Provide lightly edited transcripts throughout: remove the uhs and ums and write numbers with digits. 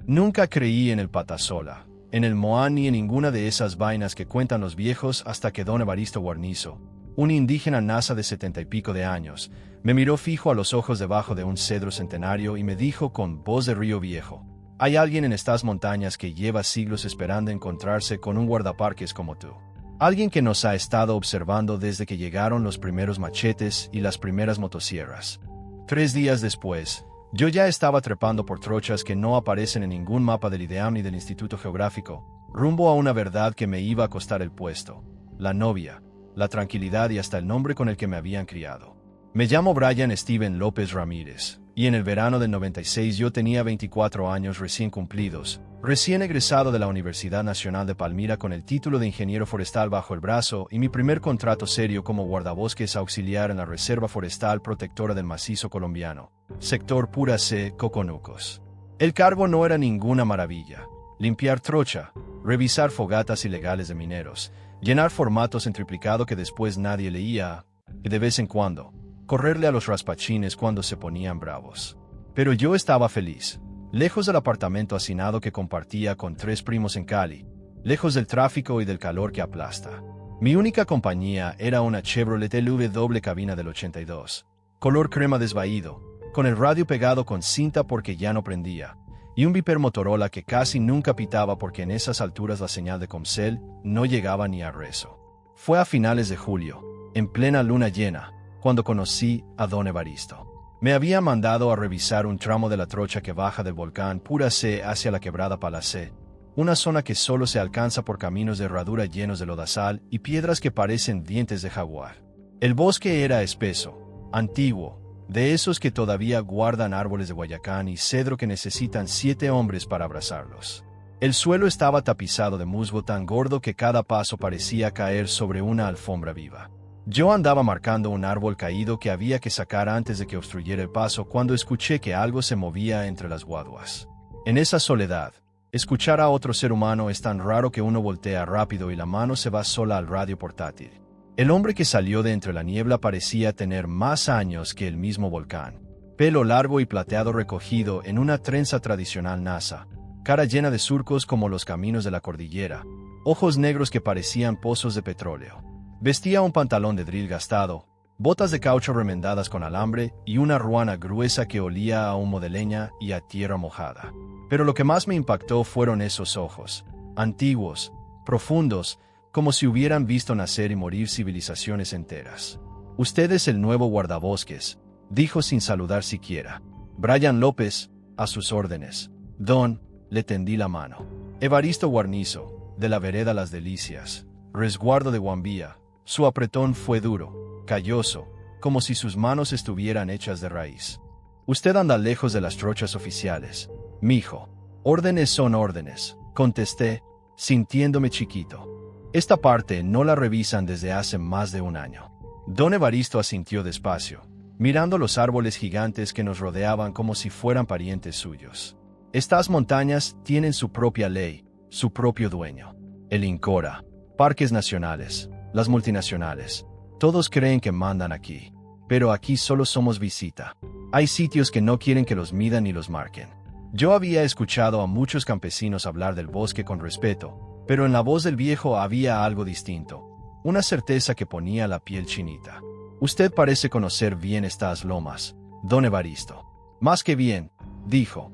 Nunca creí en el patasola, en el Moán ni en ninguna de esas vainas que cuentan los viejos hasta que don Evaristo Guarnizo, un indígena nasa de 70 y pico de años, me miró fijo a los ojos debajo de un cedro centenario y me dijo con voz de río viejo: hay alguien en estas montañas que lleva siglos esperando encontrarse con un guardaparques como tú. Alguien que nos ha estado observando desde que llegaron los primeros machetes y las primeras motosierras. 3 días después, yo ya estaba trepando por trochas que no aparecen en ningún mapa del IDEAM ni del Instituto Geográfico, rumbo a una verdad que me iba a costar el puesto, la novia, la tranquilidad y hasta el nombre con el que me habían criado. Me llamo Brian Steven López Ramírez, y en el verano del 96 yo tenía 24 años recién cumplidos, recién egresado de la Universidad Nacional de Palmira con el título de ingeniero forestal bajo el brazo y mi primer contrato serio como guardabosques auxiliar en la Reserva Forestal Protectora del Macizo Colombiano, sector Pura C, Coconucos. El cargo no era ninguna maravilla: limpiar trocha, revisar fogatas ilegales de mineros, llenar formatos en triplicado que después nadie leía, y de vez en cuando correrle a los raspachines cuando se ponían bravos. Pero yo estaba feliz, lejos del apartamento hacinado que compartía con 3 primos en Cali, lejos del tráfico y del calor que aplasta. Mi única compañía era una Chevrolet LV doble cabina del 82, color crema desvaído, con el radio pegado con cinta porque ya no prendía, y un Viper Motorola que casi nunca pitaba porque en esas alturas la señal de Comcel no llegaba ni a rezo. Fue a finales de julio, en plena luna llena, cuando conocí a don Evaristo. Me había mandado a revisar un tramo de la trocha que baja del volcán Pura C hacia la quebrada Palacé, una zona que solo se alcanza por caminos de herradura llenos de lodazal y piedras que parecen dientes de jaguar. El bosque era espeso, antiguo, de esos que todavía guardan árboles de guayacán y cedro que necesitan 7 hombres para abrazarlos. El suelo estaba tapizado de musgo tan gordo que cada paso parecía caer sobre una alfombra viva. Yo andaba marcando un árbol caído que había que sacar antes de que obstruyera el paso cuando escuché que algo se movía entre las guaduas. En esa soledad, escuchar a otro ser humano es tan raro que uno voltea rápido y la mano se va sola al radio portátil. El hombre que salió de entre la niebla parecía tener más años que el mismo volcán. Pelo largo y plateado recogido en una trenza tradicional nasa, cara llena de surcos como los caminos de la cordillera, ojos negros que parecían pozos de petróleo. Vestía un pantalón de drill gastado, botas de caucho remendadas con alambre y una ruana gruesa que olía a humo de leña y a tierra mojada. Pero lo que más me impactó fueron esos ojos, antiguos, profundos, como si hubieran visto nacer y morir civilizaciones enteras. «Usted es el nuevo guardabosques», dijo sin saludar siquiera. «Brian López, a sus órdenes». «Don», le tendí la mano. «Evaristo Guarnizo, de la vereda Las Delicias, resguardo de Guambía». Su apretón fue duro, calloso, como si sus manos estuvieran hechas de raíz. «Usted anda lejos de las trochas oficiales, mijo». «Órdenes son órdenes», contesté, sintiéndome chiquito. «Esta parte no la revisan desde hace más de 1 año». Don Evaristo asintió despacio, mirando los árboles gigantes que nos rodeaban como si fueran parientes suyos. «Estas montañas tienen su propia ley, su propio dueño. El INCORA, parques nacionales, las multinacionales, todos creen que mandan aquí. Pero aquí solo somos visita. Hay sitios que no quieren que los midan ni los marquen». Yo había escuchado a muchos campesinos hablar del bosque con respeto, pero en la voz del viejo había algo distinto, una certeza que ponía la piel chinita. «Usted parece conocer bien estas lomas, don Evaristo». «Más que bien», dijo.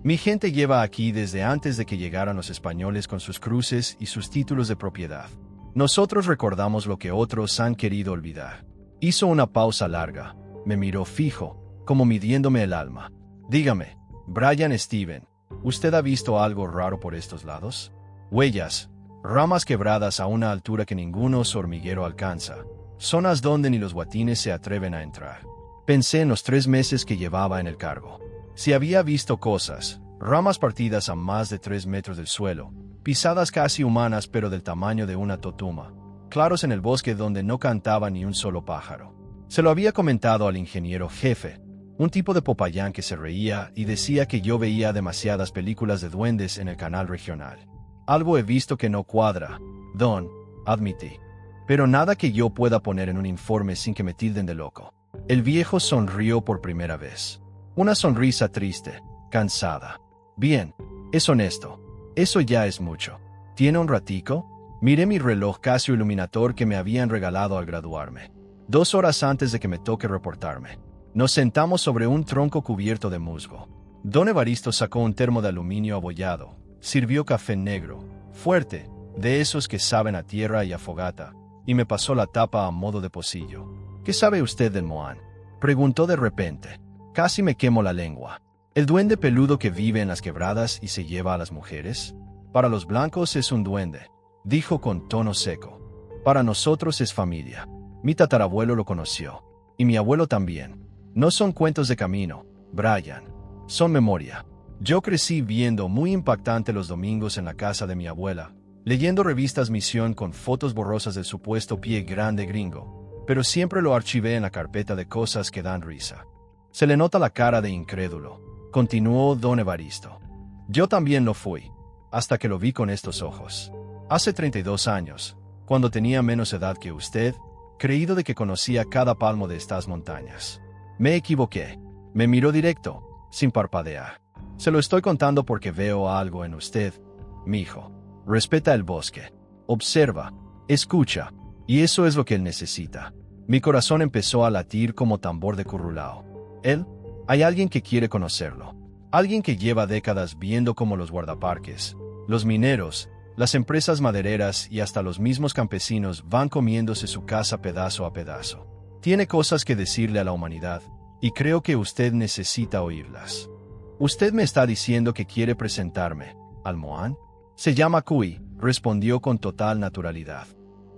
«Mi gente lleva aquí desde antes de que llegaran los españoles con sus cruces y sus títulos de propiedad. Nosotros recordamos lo que otros han querido olvidar». Hizo una pausa larga, me miró fijo, como midiéndome el alma. «Dígame, Brian Steven, ¿usted ha visto algo raro por estos lados? Huellas, ramas quebradas a una altura que ningún oso hormiguero alcanza, zonas donde ni los guatines se atreven a entrar». Pensé en los 3 meses que llevaba en el cargo. Si había visto cosas, ramas partidas a más de 3 metros del suelo, pisadas casi humanas pero del tamaño de una totuma, claros en el bosque donde no cantaba ni un solo pájaro. Se lo había comentado al ingeniero jefe, un tipo de Popayán que se reía y decía que yo veía demasiadas películas de duendes en el canal regional. «Algo he visto que no cuadra, don», admití. «Pero nada que yo pueda poner en un informe sin que me tilden de loco». El viejo sonrió por primera vez. Una sonrisa triste, cansada. «Bien, Es honesto. Eso ya es mucho. ¿Tiene un ratico? Miré mi reloj Casio Illuminator que me habían regalado al graduarme. 2 horas antes de que me toque reportarme. Nos sentamos sobre un tronco cubierto de musgo. Don Evaristo sacó un termo de aluminio abollado. Sirvió café negro, fuerte, de esos que saben a tierra y a fogata, y me pasó la tapa a modo de pocillo. ¿Qué sabe usted del Moán? Preguntó de repente. Casi me quemo la lengua. ¿El duende peludo que vive en las quebradas y se lleva a las mujeres? Para los blancos es un duende, dijo con tono seco. Para nosotros es familia. Mi tatarabuelo lo conoció. Y mi abuelo también. No son cuentos de camino, Brian. Son memoria. Yo crecí viendo muy impactante los domingos en la casa de mi abuela, leyendo revistas Misión con fotos borrosas del supuesto pie grande gringo, pero siempre lo archivé en la carpeta de cosas que dan risa. Se le nota la cara de incrédulo, continuó don Evaristo. Yo también lo fui, hasta que lo vi con estos ojos. Hace 32 años, cuando tenía menos edad que usted, creído de que conocía cada palmo de estas montañas. Me equivoqué. Me miró directo, sin parpadear. Se lo estoy contando porque veo algo en usted, mijo. Respeta el bosque. Observa, escucha, y eso es lo que él necesita. Mi corazón empezó a latir como tambor de currulao. Él, hay alguien que quiere conocerlo. Alguien que lleva décadas viendo cómo los guardaparques, los mineros, las empresas madereras y hasta los mismos campesinos van comiéndose su casa pedazo a pedazo. Tiene cosas que decirle a la humanidad, y creo que usted necesita oírlas. Usted me está diciendo que quiere presentarme al Moán. Se llama Kui, respondió con total naturalidad.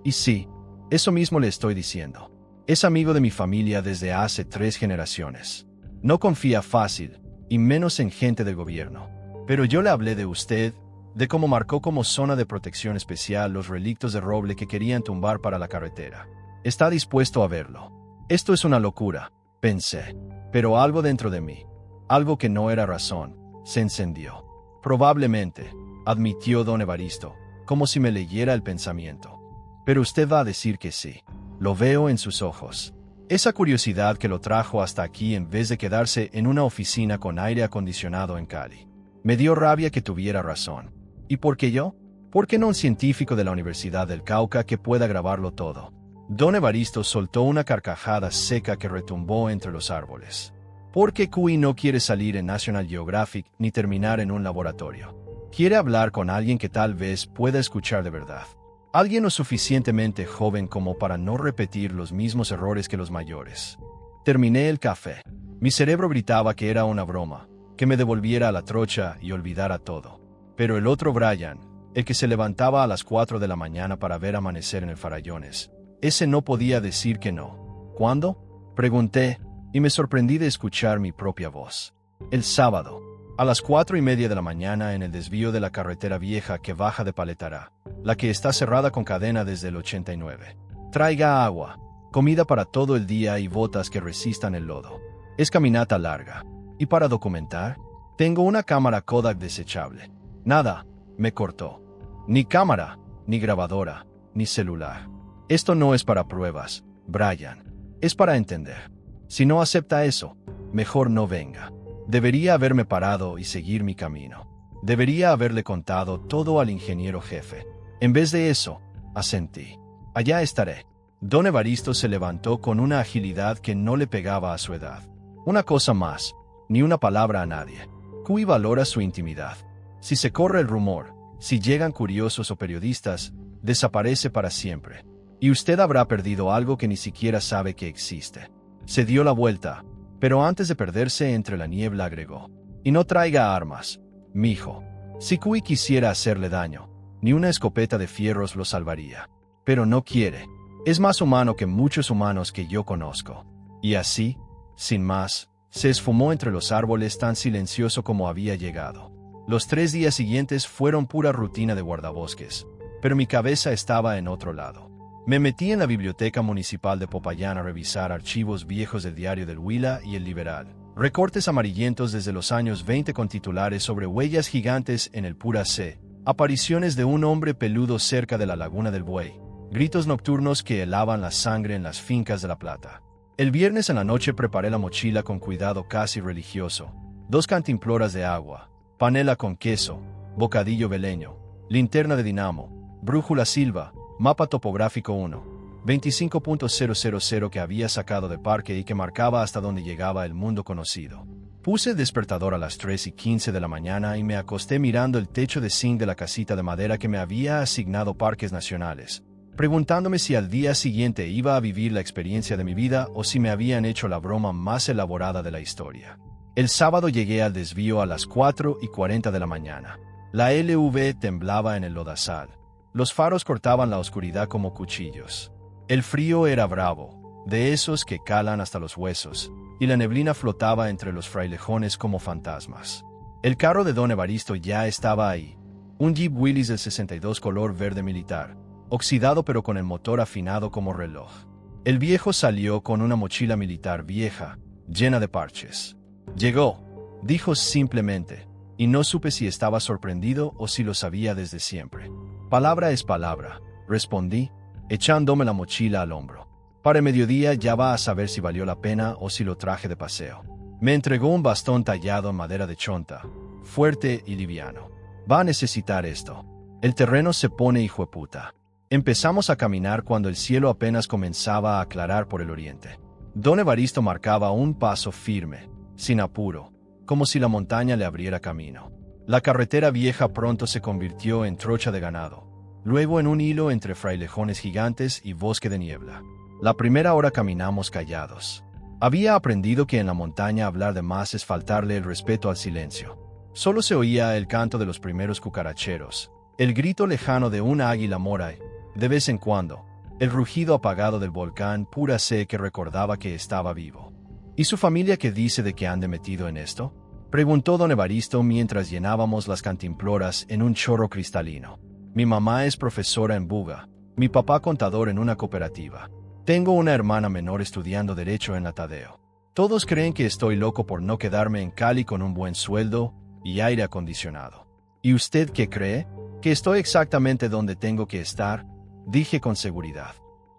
Y sí, eso mismo le estoy diciendo. Es amigo de mi familia desde hace 3 generaciones. No confía fácil, y menos en gente del gobierno. Pero yo le hablé de usted, de cómo marcó como zona de protección especial los relictos de roble que querían tumbar para la carretera. Está dispuesto a verlo. Esto es una locura, pensé. Pero algo dentro de mí, algo que no era razón, se encendió. Probablemente, admitió don Evaristo, como si me leyera el pensamiento. Pero usted va a decir que sí. Lo veo en sus ojos. Esa curiosidad que lo trajo hasta aquí en vez de quedarse en una oficina con aire acondicionado en Cali. Me dio rabia que tuviera razón. ¿Y por qué yo? ¿Por qué no un científico de la Universidad del Cauca que pueda grabarlo todo? Don Evaristo soltó una carcajada seca que retumbó entre los árboles. Porque Kui no quiere salir en National Geographic ni terminar en un laboratorio. Quiere hablar con alguien que tal vez pueda escuchar de verdad. Alguien lo suficientemente joven como para no repetir los mismos errores que los mayores. Terminé el café. Mi cerebro gritaba que era una broma, que me devolviera a la trocha y olvidara todo. Pero el otro Brian, el que se levantaba a las 4 de la mañana para ver amanecer en el Farallones, ese no podía decir que no. ¿Cuándo? Pregunté, y me sorprendí de escuchar mi propia voz. El sábado, a las 4:30 de la mañana en el desvío de la carretera vieja que baja de Paletará, la que está cerrada con cadena desde el 89. Traiga agua, comida para todo el día y botas que resistan el lodo. Es caminata larga. ¿Y para documentar? Tengo una cámara Kodak desechable. Nada, me cortó. Ni cámara, ni grabadora, ni celular. Esto no es para pruebas, Brian. Es para entender. Si no acepta eso, mejor no venga. Debería haberme parado y seguir mi camino. Debería haberle contado todo al ingeniero jefe. En vez de eso, asentí. Allá estaré. Don Evaristo se levantó con una agilidad que no le pegaba a su edad. Una cosa más, ni una palabra a nadie. Kui valora su intimidad. Si se corre el rumor, si llegan curiosos o periodistas, desaparece para siempre. Y usted habrá perdido algo que ni siquiera sabe que existe. Se dio la vuelta, pero antes de perderse entre la niebla agregó. Y no traiga armas, mijo. Si Kui quisiera hacerle daño, ni una escopeta de fierros lo salvaría. Pero no quiere. Es más humano que muchos humanos que yo conozco. Y así, sin más, se esfumó entre los árboles tan silencioso como había llegado. Los 3 días siguientes fueron pura rutina de guardabosques, pero mi cabeza estaba en otro lado. Me metí en la biblioteca municipal de Popayán a revisar archivos viejos del diario del Huila y el Liberal. Recortes amarillentos desde los años 20 con titulares sobre huellas gigantes en el Pura C, apariciones de un hombre peludo cerca de la Laguna del Buey, gritos nocturnos que helaban la sangre en las fincas de La Plata. El viernes en la noche preparé la mochila con cuidado casi religioso, 2 cantimploras de agua, panela con queso, bocadillo veleño, linterna de dinamo, brújula Silva, mapa topográfico 1. 25.000 que había sacado de parque y que marcaba hasta donde llegaba el mundo conocido. Puse el despertador a las 3:15 de la mañana y me acosté mirando el techo de zinc de la casita de madera que me había asignado Parques Nacionales, preguntándome si al día siguiente iba a vivir la experiencia de mi vida o si me habían hecho la broma más elaborada de la historia. El sábado llegué al desvío a las 4:40 de la mañana. La LV temblaba en el lodazal. Los faros cortaban la oscuridad como cuchillos. El frío era bravo, de esos que calan hasta los huesos, y la neblina flotaba entre los frailejones como fantasmas. El carro de don Evaristo ya estaba ahí, un Jeep Willys del 62 color verde militar, oxidado pero con el motor afinado como reloj. El viejo salió con una mochila militar vieja, llena de parches. «Llegó», dijo simplemente, y no supe si estaba sorprendido o si lo sabía desde siempre. «Palabra es palabra», respondí, echándome la mochila al hombro. «Para el mediodía ya va a saber si valió la pena o si lo traje de paseo». Me entregó un bastón tallado en madera de chonta, fuerte y liviano. «Va a necesitar esto. El terreno se pone hijueputa». Empezamos a caminar cuando el cielo apenas comenzaba a aclarar por el oriente. Don Evaristo marcaba un paso firme, sin apuro, como si la montaña le abriera camino. La carretera vieja pronto se convirtió en trocha de ganado, luego en un hilo entre frailejones gigantes y bosque de niebla. La primera hora caminamos callados. Había aprendido que en la montaña hablar de más es faltarle el respeto al silencio. Solo se oía el canto de los primeros cucaracheros, el grito lejano de una águila mora y, de vez en cuando, el rugido apagado del volcán pura C que recordaba que estaba vivo. «¿Y su familia qué dice de que ande metido en esto?», preguntó don Evaristo mientras llenábamos las cantimploras en un chorro cristalino. «Mi mamá es profesora en Buga, mi papá contador en una cooperativa. Tengo una hermana menor estudiando Derecho en la Tadeo. Todos creen que estoy loco por no quedarme en Cali con un buen sueldo y aire acondicionado. ¿Y usted qué cree? Que estoy exactamente donde tengo que estar», dije con seguridad.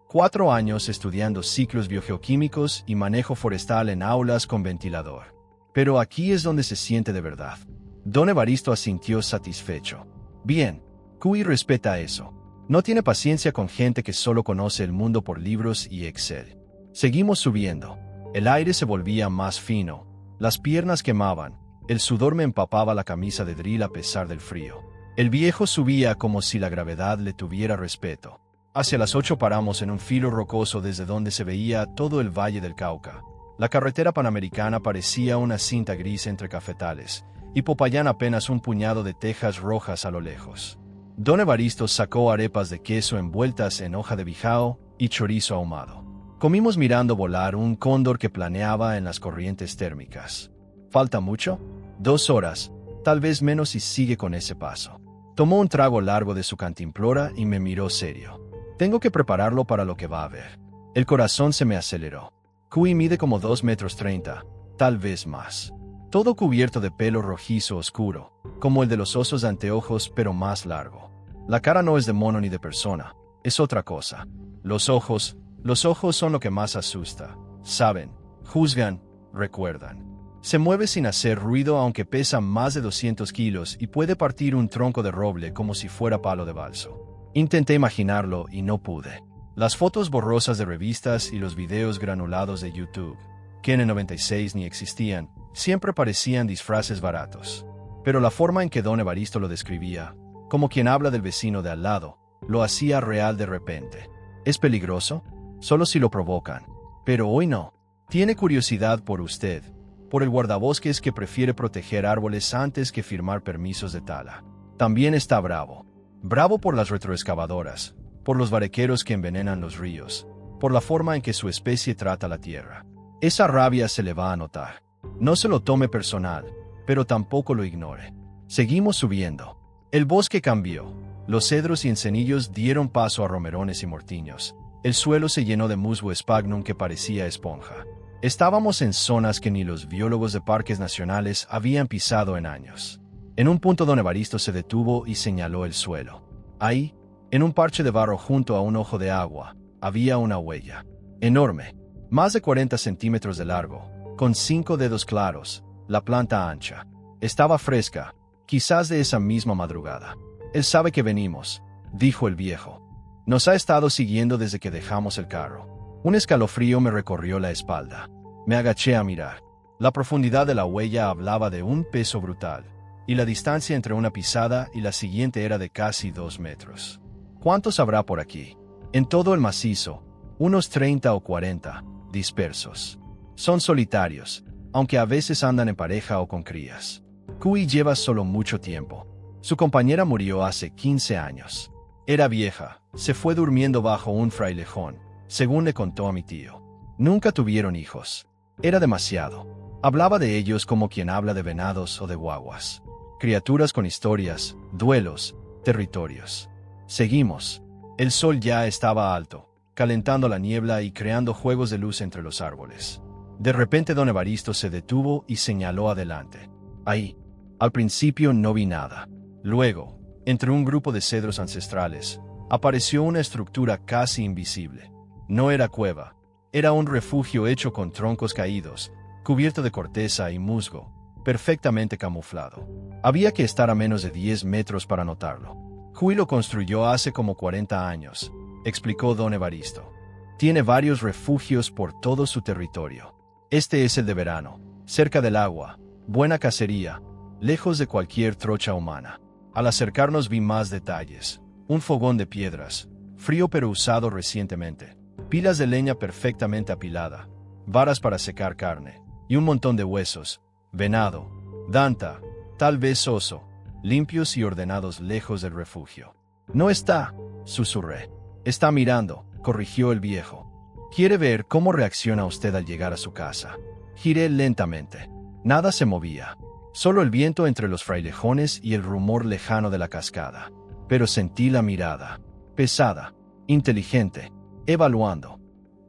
4 años estudiando ciclos biogeoquímicos y manejo forestal en aulas con ventilador. Pero aquí es donde se siente de verdad. Don Evaristo asintió satisfecho. «Bien, Cuy respeta eso. No tiene paciencia con gente que solo conoce el mundo por libros y Excel». Seguimos subiendo. El aire se volvía más fino, las piernas quemaban, el sudor me empapaba la camisa de drill a pesar del frío. El viejo subía como si la gravedad le tuviera respeto. Hacia las 8 paramos en un filo rocoso desde donde se veía todo el Valle del Cauca. La carretera panamericana parecía una cinta gris entre cafetales, y Popayán apenas un puñado de tejas rojas a lo lejos. Don Evaristo sacó arepas de queso envueltas en hoja de bijao y chorizo ahumado. Comimos mirando volar un cóndor que planeaba en las corrientes térmicas. «¿Falta mucho?». «2 horas, tal vez menos, y sigue con ese paso». Tomó un trago largo de su cantimplora y me miró serio. «Tengo que prepararlo para lo que va a ver». El corazón se me aceleró. Cuy mide como 2,30 m, tal vez más. Todo cubierto de pelo rojizo oscuro, como el de los osos de anteojos, pero más largo. La cara no es de mono ni de persona, es otra cosa. Los ojos son lo que más asusta. Saben, juzgan, recuerdan. Se mueve sin hacer ruido aunque pesa más de 200 kilos y puede partir un tronco de roble como si fuera palo de balso. Intenté imaginarlo y no pude. Las fotos borrosas de revistas y los videos granulados de YouTube, que en el 96 ni existían, siempre parecían disfraces baratos. Pero la forma en que don Evaristo lo describía, como quien habla del vecino de al lado, lo hacía real de repente. ¿Es peligroso? Solo si lo provocan. Pero hoy no. Tiene curiosidad por usted, por el guardabosques que prefiere proteger árboles antes que firmar permisos de tala. También está bravo. Bravo por las retroexcavadoras, por los varequeros que envenenan los ríos, por la forma en que su especie trata la tierra. Esa rabia se le va a notar. No se lo tome personal, pero tampoco lo ignore. Seguimos subiendo. El bosque cambió. Los cedros y encenillos dieron paso a romerones y mortiños. El suelo se llenó de musgo sphagnum que parecía esponja. Estábamos en zonas que ni los biólogos de parques nacionales habían pisado en años. En un punto don Evaristo se detuvo y señaló el suelo. Ahí, en un parche de barro junto a un ojo de agua, había una huella. Enorme, más de 40 centímetros de largo, con 5 dedos claros, la planta ancha. Estaba fresca, Quizás de esa misma madrugada. Él sabe que venimos, dijo el viejo. Nos ha estado siguiendo desde que dejamos el carro. Un escalofrío me recorrió la espalda. Me agaché a mirar. La profundidad de la huella hablaba de un peso brutal, y la distancia entre una pisada y la siguiente era de casi 2 metros. ¿Cuántos habrá por aquí? En todo el macizo, unos 30 o 40, dispersos. Son solitarios, aunque a veces andan en pareja o con crías. Kui lleva solo mucho tiempo. Su compañera murió hace 15 años. Era vieja, se fue durmiendo bajo un frailejón, según le contó a mi tío. Nunca tuvieron hijos. Era demasiado. Hablaba de ellos como quien habla de venados o de guaguas. Criaturas con historias, duelos, territorios. Seguimos. El sol ya estaba alto, calentando la niebla y creando juegos de luz entre los árboles. De repente don Evaristo se detuvo y señaló adelante. Ahí. Al principio no vi nada. Luego, entre un grupo de cedros ancestrales, apareció una estructura casi invisible. No era cueva. Era un refugio hecho con troncos caídos, cubierto de corteza y musgo, perfectamente camuflado. Había que estar a menos de 10 metros para notarlo. Kui lo construyó hace como 40 años, explicó don Evaristo. Tiene varios refugios por todo su territorio. Este es el de verano, cerca del agua, buena cacería, lejos de cualquier trocha humana. Al acercarnos vi más detalles. Un fogón de piedras, frío pero usado recientemente, pilas de leña perfectamente apilada, varas para secar carne, y un montón de huesos, venado, danta, tal vez oso, limpios y ordenados lejos del refugio. No está, susurré. Está mirando, corrigió el viejo. ¿Quiere ver cómo reacciona usted al llegar a su casa? Giré lentamente. Nada se movía. Solo el viento entre los frailejones y el rumor lejano de la cascada. Pero sentí la mirada. Pesada, inteligente, evaluando.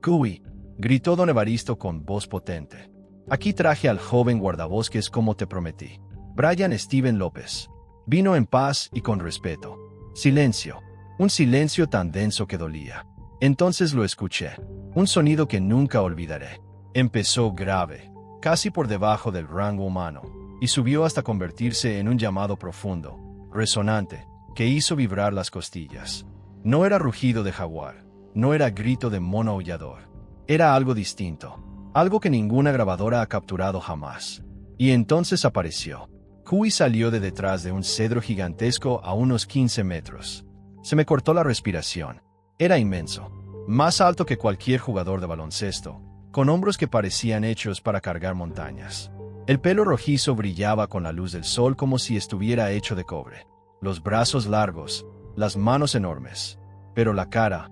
«Kui», gritó don Evaristo con voz potente. «Aquí traje al joven guardabosques como te prometí. Brian Steven López. Vino en paz y con respeto. Silencio. Un silencio tan denso que dolía. Entonces lo escuché. Un sonido que nunca olvidaré. Empezó grave, casi por debajo del rango humano, y subió hasta convertirse en un llamado profundo, resonante, que hizo vibrar las costillas. No era rugido de jaguar, no era grito de mono aullador. Era algo distinto, algo que ninguna grabadora ha capturado jamás. Y entonces apareció. Kui salió de detrás de un cedro gigantesco a unos 15 metros. Se me cortó la respiración. Era inmenso, más alto que cualquier jugador de baloncesto, con hombros que parecían hechos para cargar montañas. El pelo rojizo brillaba con la luz del sol como si estuviera hecho de cobre. Los brazos largos, las manos enormes. Pero la cara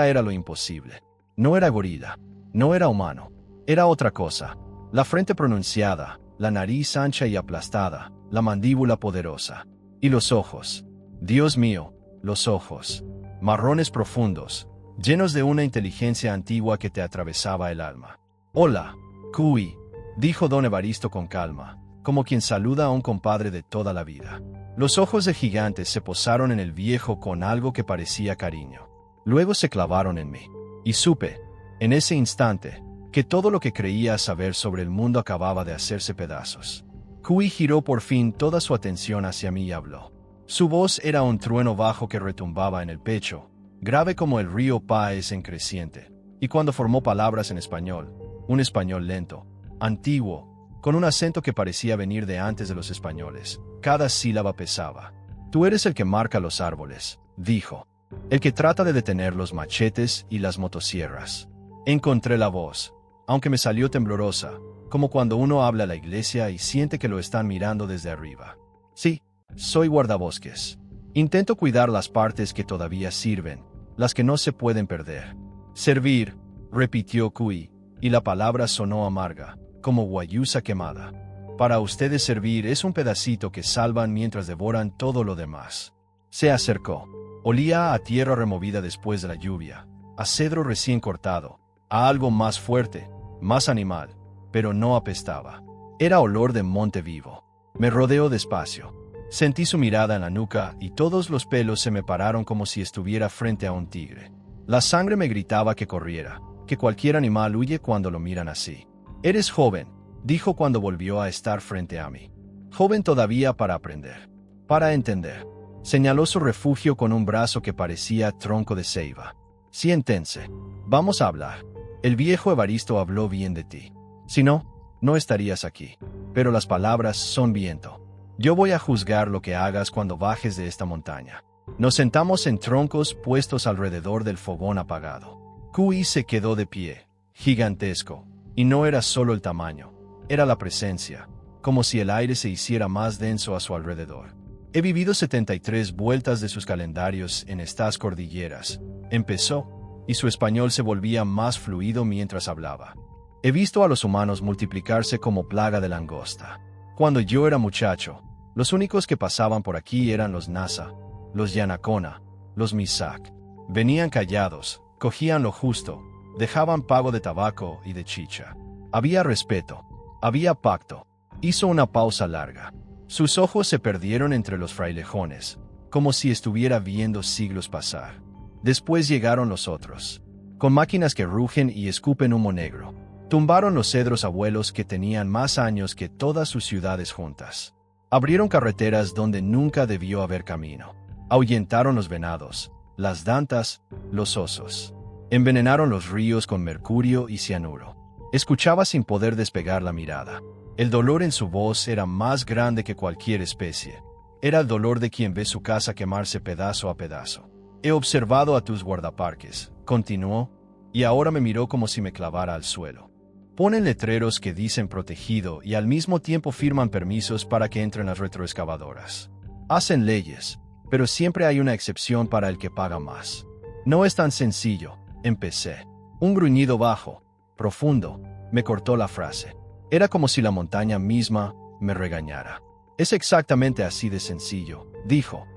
era lo imposible. No era gorila, no era humano, era otra cosa. La frente pronunciada, la nariz ancha y aplastada, la mandíbula poderosa. Y los ojos. Dios mío, los ojos. Marrones profundos, llenos de una inteligencia antigua que te atravesaba el alma. «Hola, Kui», dijo don Evaristo con calma, como quien saluda a un compadre de toda la vida. Los ojos de gigante se posaron en el viejo con algo que parecía cariño. Luego se clavaron en mí. Y supe, en ese instante, que todo lo que creía saber sobre el mundo acababa de hacerse pedazos. Kui giró por fin toda su atención hacia mí y habló. Su voz era un trueno bajo que retumbaba en el pecho, grave como el río Páez en creciente, y cuando formó palabras en español, un español lento, antiguo, con un acento que parecía venir de antes de los españoles, cada sílaba pesaba. «Tú eres el que marca los árboles», dijo, «el que trata de detener los machetes y las motosierras». Encontré la voz, aunque me salió temblorosa, como cuando uno habla a la iglesia y siente que lo están mirando desde arriba. «Sí, soy guardabosques. Intento cuidar las partes que todavía sirven, las que no se pueden perder». «Servir», repitió Kui, y la palabra sonó amarga, como guayusa quemada. «Para ustedes servir es un pedacito que salvan mientras devoran todo lo demás». Se acercó. Olía a tierra removida después de la lluvia, a cedro recién cortado, a algo más fuerte, más animal, pero no apestaba. Era olor de monte vivo. Me rodeó despacio. Sentí su mirada en la nuca y todos los pelos se me pararon como si estuviera frente a un tigre. La sangre me gritaba que corriera, que cualquier animal huye cuando lo miran así. «Eres joven», dijo cuando volvió a estar frente a mí. Joven todavía para aprender. Para entender. Señaló su refugio con un brazo que parecía tronco de ceiba. Siéntense. Vamos a hablar. El viejo Evaristo habló bien de ti. Si no, no estarías aquí. Pero las palabras son viento. Yo voy a juzgar lo que hagas cuando bajes de esta montaña. Nos sentamos en troncos puestos alrededor del fogón apagado. Kui se quedó de pie, gigantesco, y no era solo el tamaño, era la presencia, como si el aire se hiciera más denso a su alrededor. He vivido 73 vueltas de sus calendarios en estas cordilleras, empezó, y su español se volvía más fluido mientras hablaba. He visto a los humanos multiplicarse como plaga de langosta. Cuando yo era muchacho, los únicos que pasaban por aquí eran los Nasa, los Yanacona, los Misak. Venían callados, cogían lo justo, dejaban pago de tabaco y de chicha. Había respeto, había pacto. Hizo una pausa larga. Sus ojos se perdieron entre los frailejones, como si estuviera viendo siglos pasar. Después llegaron los otros, con máquinas que rugen y escupen humo negro. Tumbaron los cedros abuelos que tenían más años que todas sus ciudades juntas. Abrieron carreteras donde nunca debió haber camino. Ahuyentaron los venados, las dantas, los osos. Envenenaron los ríos con mercurio y cianuro. Escuchaba sin poder despegar la mirada. El dolor en su voz era más grande que cualquier especie. Era el dolor de quien ve su casa quemarse pedazo a pedazo. He observado a tus guardaparques, continuó, y ahora me miró como si me clavara al suelo. Ponen letreros que dicen protegido y al mismo tiempo firman permisos para que entren las retroexcavadoras. Hacen leyes, pero siempre hay una excepción para el que paga más. No es tan sencillo, empecé. Un gruñido bajo, profundo, me cortó la frase. Era como si la montaña misma me regañara. Es exactamente así de sencillo, dijo.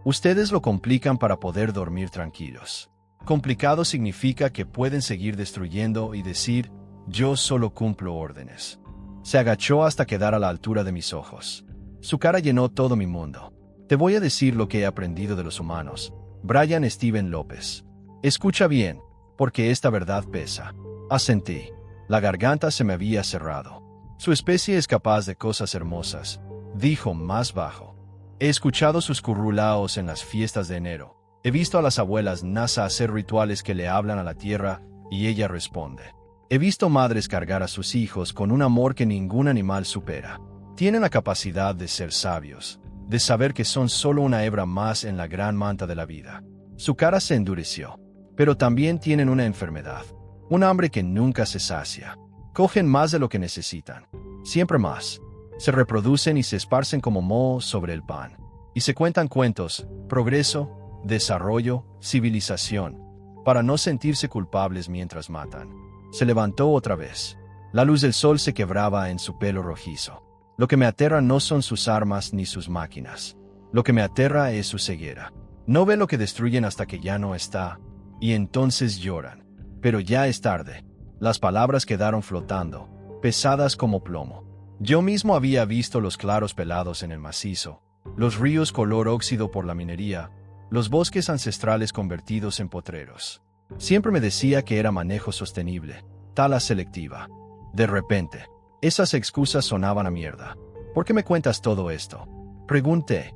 Ustedes lo complican para poder dormir tranquilos. Complicado significa que pueden seguir destruyendo y decir, yo solo cumplo órdenes. Se agachó hasta quedar a la altura de mis ojos. Su cara llenó todo mi mundo. Te voy a decir lo que he aprendido de los humanos. Brian Steven López. Escucha bien, porque esta verdad pesa. Asentí. La garganta se me había cerrado. Su especie es capaz de cosas hermosas, dijo más bajo. He escuchado sus currulaos en las fiestas de enero. He visto a las abuelas Nasa hacer rituales que le hablan a la tierra y ella responde. He visto madres cargar a sus hijos con un amor que ningún animal supera. Tienen la capacidad de ser sabios, de saber que son solo una hebra más en la gran manta de la vida. Su cara se endureció, pero también tienen una enfermedad, un hambre que nunca se sacia. Cogen más de lo que necesitan, siempre más. Se reproducen y se esparcen como moho sobre el pan. Y se cuentan cuentos, progreso, desarrollo, civilización, para no sentirse culpables mientras matan. Se levantó otra vez. La luz del sol se quebraba en su pelo rojizo. Lo que me aterra no son sus armas ni sus máquinas. Lo que me aterra es su ceguera. No ve lo que destruyen hasta que ya no está, y entonces lloran. Pero ya es tarde. Las palabras quedaron flotando, pesadas como plomo. Yo mismo había visto los claros pelados en el macizo, los ríos color óxido por la minería, los bosques ancestrales convertidos en potreros. Siempre me decía que era manejo sostenible, tala selectiva. De repente, esas excusas sonaban a mierda. ¿Por qué me cuentas todo esto? Pregunté.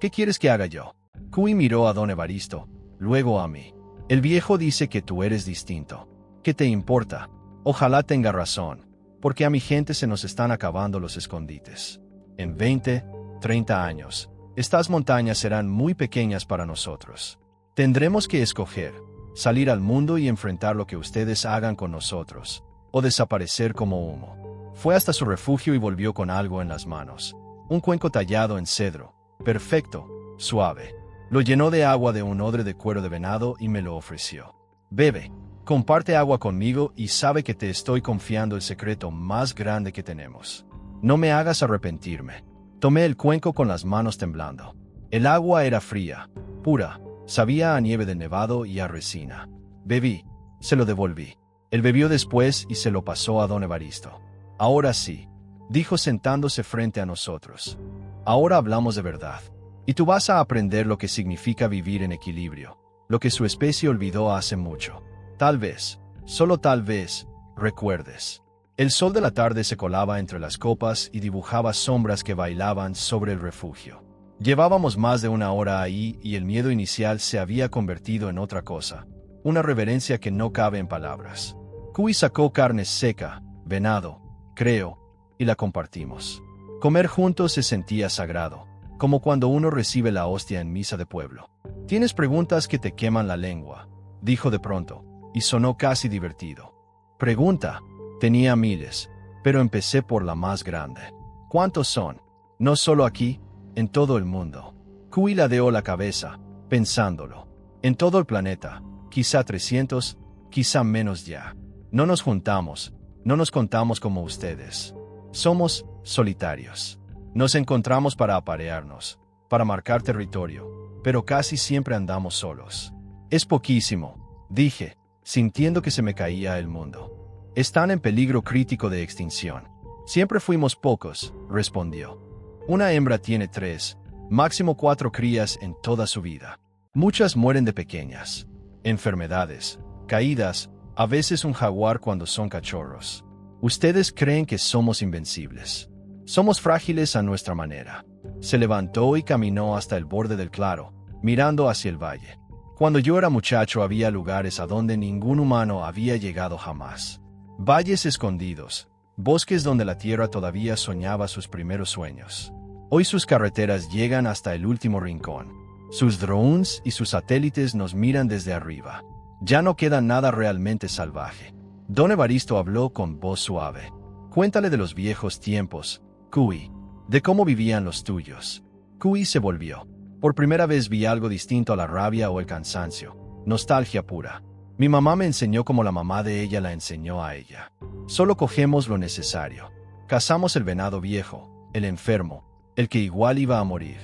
¿Qué quieres que haga yo? Kui miró a don Evaristo, luego a mí. El viejo dice que tú eres distinto. ¿Qué te importa? Ojalá tenga razón, porque a mi gente se nos están acabando los escondites. En 20, 30 años, estas montañas serán muy pequeñas para nosotros. Tendremos que escoger, salir al mundo y enfrentar lo que ustedes hagan con nosotros, o desaparecer como humo. Fue hasta su refugio y volvió con algo en las manos. Un cuenco tallado en cedro, perfecto, suave. Lo llenó de agua de un odre de cuero de venado y me lo ofreció. Bebe, comparte agua conmigo y sabe que te estoy confiando el secreto más grande que tenemos. No me hagas arrepentirme. Tomé el cuenco con las manos temblando. El agua era fría, pura, sabía a nieve de nevado y a resina. Bebí, se lo devolví. Él bebió después y se lo pasó a don Evaristo. Ahora sí, dijo sentándose frente a nosotros. Ahora hablamos de verdad. Y tú vas a aprender lo que significa vivir en equilibrio, lo que su especie olvidó hace mucho. Tal vez, solo tal vez, recuerdes. El sol de la tarde se colaba entre las copas y dibujaba sombras que bailaban sobre el refugio. Llevábamos más de una hora ahí y el miedo inicial se había convertido en otra cosa, una reverencia que no cabe en palabras. Kui sacó carne seca, venado, creo, y la compartimos. Comer juntos se sentía sagrado, como cuando uno recibe la hostia en misa de pueblo. «Tienes preguntas que te queman la lengua», dijo de pronto, y sonó casi divertido. «Pregunta». Tenía miles, pero empecé por la más grande. ¿Cuántos son? No solo aquí, en todo el mundo. Kui ladeó la cabeza, pensándolo. En todo el planeta, quizá 300, quizá menos ya. No nos juntamos, no nos contamos como ustedes. Somos solitarios. Nos encontramos para aparearnos, para marcar territorio, pero casi siempre andamos solos. Es poquísimo, dije, sintiendo que se me caía el mundo. Están en peligro crítico de extinción. Siempre fuimos pocos, respondió. Una hembra tiene 3, máximo 4 crías en toda su vida. Muchas mueren de pequeñas. Enfermedades, caídas, a veces un jaguar cuando son cachorros. Ustedes creen que somos invencibles. Somos frágiles a nuestra manera. Se levantó y caminó hasta el borde del claro, mirando hacia el valle. Cuando yo era muchacho había lugares a donde ningún humano había llegado jamás. Valles escondidos, bosques donde la tierra todavía soñaba sus primeros sueños. Hoy sus carreteras llegan hasta el último rincón. Sus drones y sus satélites nos miran desde arriba. Ya no queda nada realmente salvaje. Don Evaristo habló con voz suave. Cuéntale de los viejos tiempos, Kui, de cómo vivían los tuyos. Kui se volvió. Por primera vez vi algo distinto a la rabia o el cansancio. Nostalgia pura. Mi mamá me enseñó como la mamá de ella la enseñó a ella. Solo cogemos lo necesario. Cazamos el venado viejo, el enfermo, el que igual iba a morir.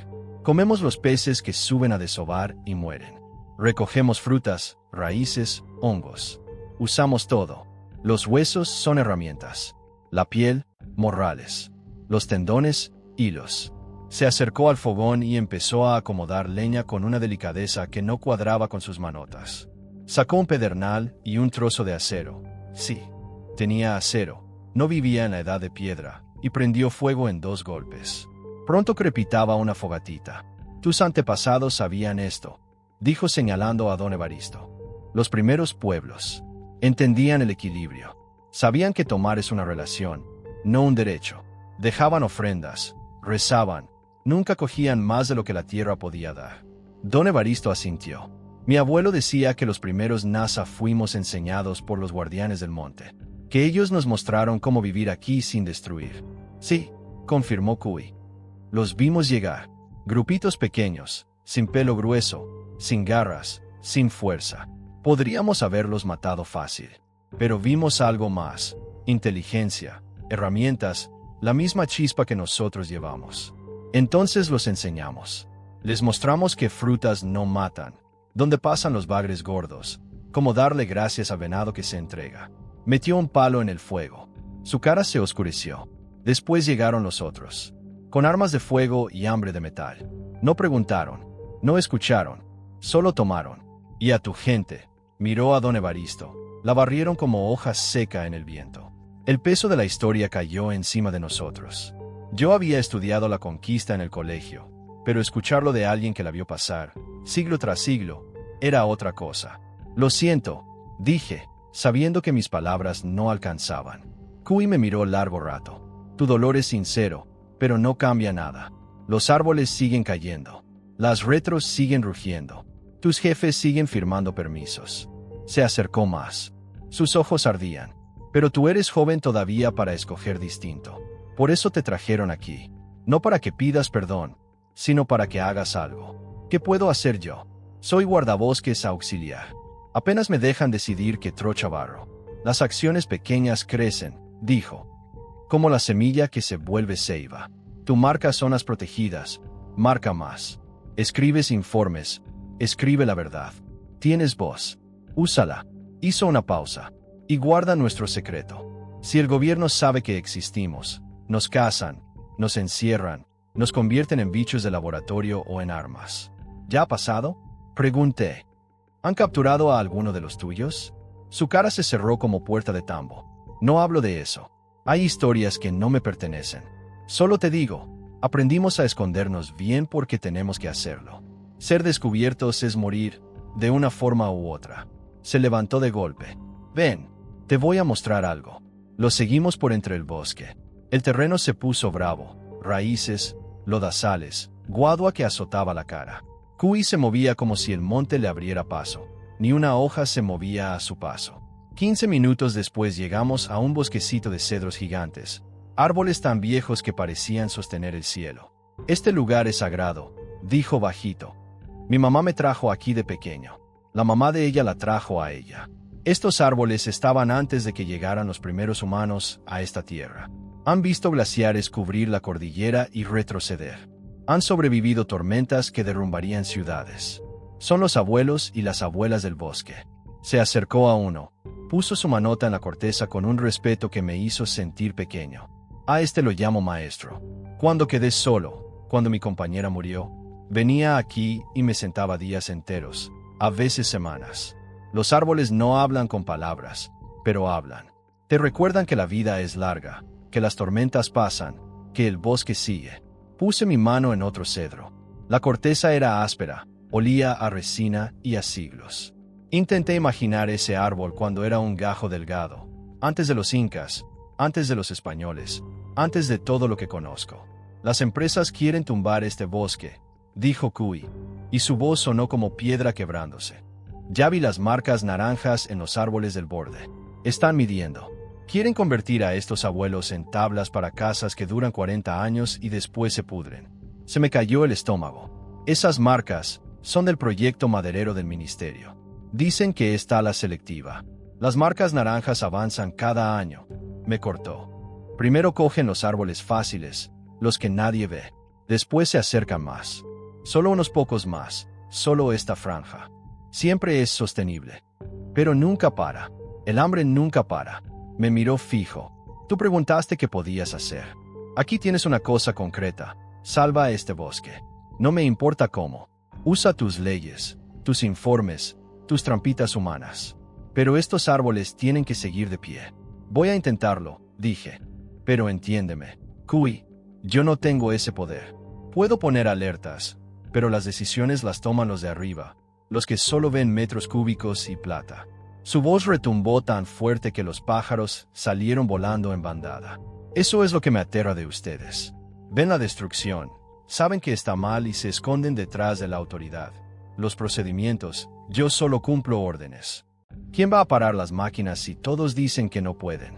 Comemos los peces que suben a desovar y mueren. Recogemos frutas, raíces, hongos. Usamos todo. Los huesos son herramientas. La piel, morrales. Los tendones, hilos. Se acercó al fogón y empezó a acomodar leña con una delicadeza que no cuadraba con sus manotas. Sacó un pedernal y un trozo de acero. Sí, tenía acero. No vivía en la edad de piedra, y prendió fuego en 2 golpes. Pronto crepitaba una fogatita. Tus antepasados sabían esto, dijo señalando a don Evaristo. Los primeros pueblos entendían el equilibrio. Sabían que tomar es una relación, no un derecho. Dejaban ofrendas, rezaban, nunca cogían más de lo que la tierra podía dar. Don Evaristo asintió. Mi abuelo decía que los primeros Nasa fuimos enseñados por los guardianes del monte, que ellos nos mostraron cómo vivir aquí sin destruir. Sí, confirmó Kui. Los vimos llegar, grupitos pequeños, sin pelo grueso, sin garras, sin fuerza. Podríamos haberlos matado fácil, pero vimos algo más, inteligencia, herramientas, la misma chispa que nosotros llevamos. Entonces los enseñamos. Les mostramos que frutas no matan, donde pasan los bagres gordos, como darle gracias al venado que se entrega. Metió un palo en el fuego. Su cara se oscureció. Después llegaron los otros, con armas de fuego y hambre de metal. No preguntaron, no escucharon, solo tomaron. Y a tu gente, miró a don Evaristo, la barrieron como hoja seca en el viento. El peso de la historia cayó encima de nosotros. Yo había estudiado la conquista en el colegio, pero escucharlo de alguien que la vio pasar, siglo tras siglo, era otra cosa. Lo siento, dije, sabiendo que mis palabras no alcanzaban. Kui me miró largo rato. Tu dolor es sincero, pero no cambia nada. Los árboles siguen cayendo. Las retros siguen rugiendo. Tus jefes siguen firmando permisos. Se acercó más. Sus ojos ardían. Pero tú eres joven todavía para escoger distinto. Por eso te trajeron aquí. No para que pidas perdón, sino para que hagas algo. ¿Qué puedo hacer yo? Soy guardabosques auxiliar. Apenas me dejan decidir que trocha barro. Las acciones pequeñas crecen, dijo. Como la semilla que se vuelve ceiba. Tú marcas zonas protegidas, marca más. Escribes informes, escribe la verdad. Tienes voz, úsala. Hizo una pausa. Y guarda nuestro secreto. Si el gobierno sabe que existimos, nos cazan, nos encierran, nos convierten en bichos de laboratorio o en armas. ¿Ya ha pasado? Pregunté. ¿Han capturado a alguno de los tuyos? Su cara se cerró como puerta de tambo. No hablo de eso. Hay historias que no me pertenecen. Solo te digo, aprendimos a escondernos bien porque tenemos que hacerlo. Ser descubiertos es morir, de una forma u otra. Se levantó de golpe. Ven, te voy a mostrar algo. Lo seguimos por entre el bosque. El terreno se puso bravo, raíces, lodazales, guadua que azotaba la cara. Kui se movía como si el monte le abriera paso. Ni una hoja se movía a su paso. 15 minutos después llegamos a un bosquecito de cedros gigantes, árboles tan viejos que parecían sostener el cielo. Este lugar es sagrado, dijo bajito. Mi mamá me trajo aquí de pequeño. La mamá de ella la trajo a ella. Estos árboles estaban antes de que llegaran los primeros humanos a esta tierra. Han visto glaciares cubrir la cordillera y retroceder. Han sobrevivido tormentas que derrumbarían ciudades. Son los abuelos y las abuelas del bosque. Se acercó a uno. Puso su manota en la corteza con un respeto que me hizo sentir pequeño. A este lo llamo maestro. Cuando quedé solo, cuando mi compañera murió, venía aquí y me sentaba días enteros, a veces semanas. Los árboles no hablan con palabras, pero hablan. Te recuerdan que la vida es larga, que las tormentas pasan, que el bosque sigue. Puse mi mano en otro cedro. La corteza era áspera, olía a resina y a siglos. Intenté imaginar ese árbol cuando era un gajo delgado, antes de los incas, antes de los españoles, antes de todo lo que conozco. Las empresas quieren tumbar este bosque, dijo Kui, y su voz sonó como piedra quebrándose. Ya vi las marcas naranjas en los árboles del borde. Están midiendo. Quieren convertir a estos abuelos en tablas para casas que duran 40 años y después se pudren. Se me cayó el estómago. Esas marcas son del proyecto maderero del ministerio. Dicen que está la selectiva. Las marcas naranjas avanzan cada año. Me cortó. Primero cogen los árboles fáciles, los que nadie ve. Después se acercan más. Solo unos pocos más. Solo esta franja. Siempre es sostenible. Pero nunca para. El hambre nunca para. Me miró fijo. Tú preguntaste qué podías hacer. Aquí tienes una cosa concreta. Salva este bosque. No me importa cómo. Usa tus leyes, tus informes, tus trampitas humanas. Pero estos árboles tienen que seguir de pie. Voy a intentarlo, dije. Pero entiéndeme, Kui, yo no tengo ese poder. Puedo poner alertas, pero las decisiones las toman los de arriba, los que solo ven metros cúbicos y plata. Su voz retumbó tan fuerte que los pájaros salieron volando en bandada. Eso es lo que me aterra de ustedes. Ven la destrucción, saben que está mal y se esconden detrás de la autoridad. Los procedimientos, yo solo cumplo órdenes. ¿Quién va a parar las máquinas si todos dicen que no pueden?